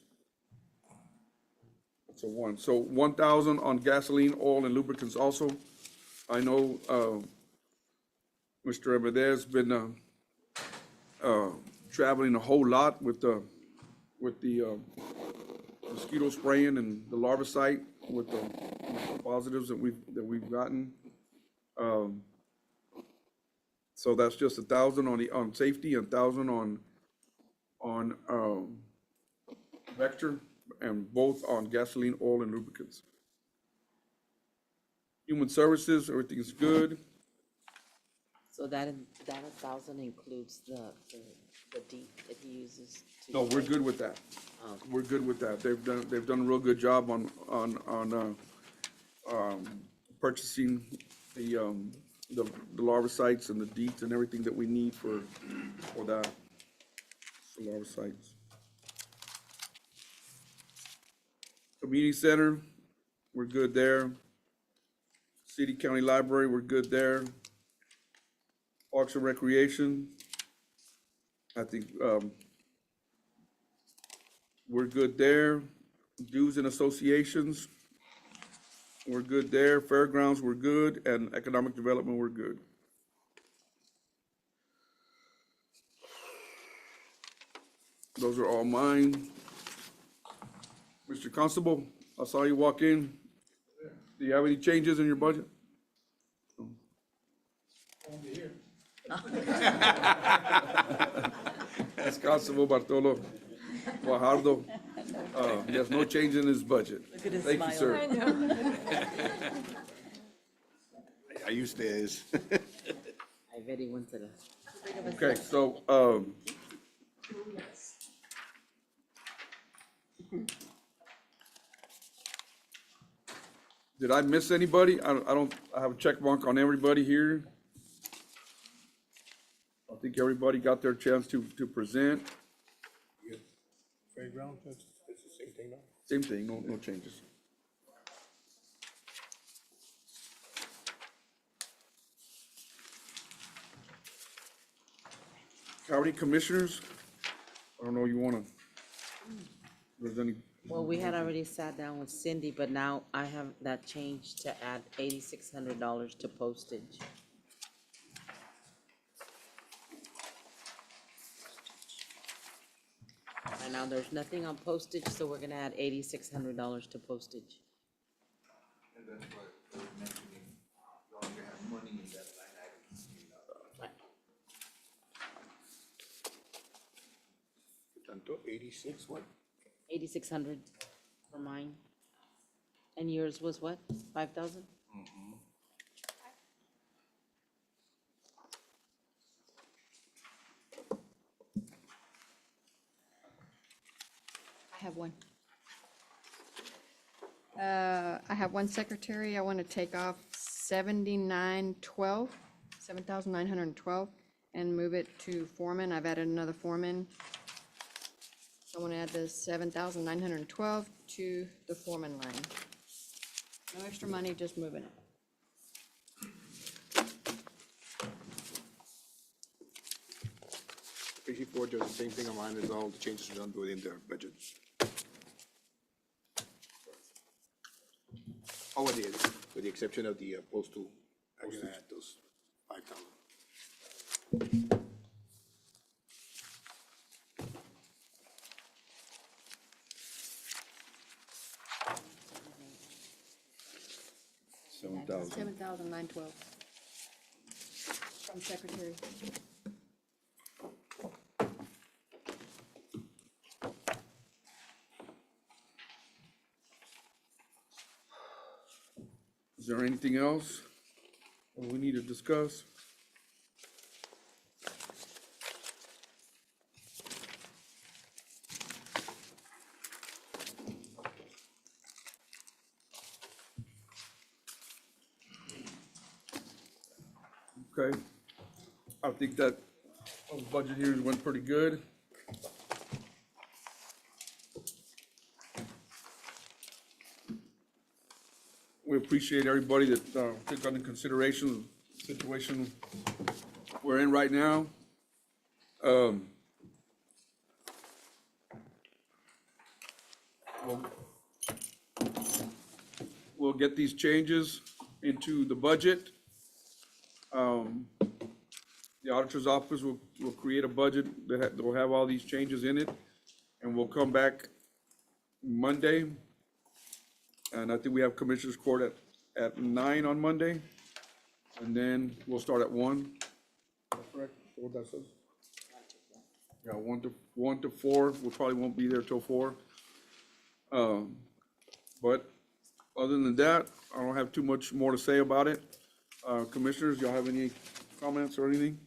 It's a 1. So 1,000 on gasoline, oil, and lubricants also. I know, Mr. Amadez been, traveling a whole lot with the mosquito spraying and the larvicide with the positives that we've gotten. So that's just 1,000 on safety, 1,000 on Vector, and both on gasoline, oil, and lubricants. Human services, everything's good. So that 1,000 includes the deep that he uses to. No, we're good with that. We're good with that. They've done a real good job on purchasing the larvicides and the DEETs and everything that we need for that. The larvicides. Community center, we're good there. City County Library, we're good there. Parks and Recreation, I think we're good there. Dues and associations, we're good there. Fairgrounds, we're good. And economic development, we're good. Those are all mine. Mr. Constable, I saw you walk in. Do you have any changes in your budget? That's Constable Bartolo Guajardo. He has no change in his budget. Look at his Thank you, smile. sir. I know. I used to is. I bet he went to the. Okay, so, did I miss anybody? I have a check mark on everybody here. I think everybody got their chance to present. Fairground, it's the same thing now. Same thing, no changes. County commissioners, I don't know, you wanna, if there's any, Well, we had already sat down with Cindy, but now I have that change to add $8,600 to postage. And now there's nothing on postage, so we're gonna add $8,600 to postage. And that's why they were mentioning, you only have money in that line item. Tanto, 86, what? 8,600 for mine. And yours was what, 5,000? I have one. I have one secretary. I want to take off 7912, 7,912, and move it to foreman. I've added another foreman. So I want to add the 7,912 to the foreman line. No extra money, just moving it. Page 4 does the same thing on mine, is all the changes are done within their budget. Oh, it is, with the exception of the postal, I'm gonna add those 5,000. $7,912 from secretary. Is there anything else that we need to discuss? Okay, I think that the budget hearings went pretty good. We appreciate everybody that took under consideration the situation we're in right now. We'll get these changes into the budget. The auditor's office will create a budget that will have all these changes in it, and we'll come back Monday. And I think we have Commissioners Court at 9 on Monday, and then we'll start at 1. That's correct, what that says? Yeah, 1 to 4, we probably won't be there till 4. But other than that, I don't have too much more to say about it. Commissioners, y'all have any comments or anything?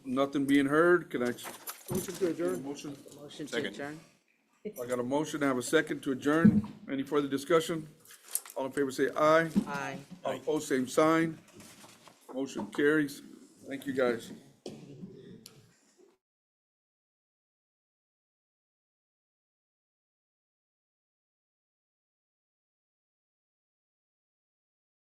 Nothing being heard, can I? Motion to adjourn. Motion. Motion to Second. adjourn. I got a motion, I have a second to adjourn. Any further discussion? All in favor say aye. Aye. All opposed, same sign. Motion carries. Thank you, guys.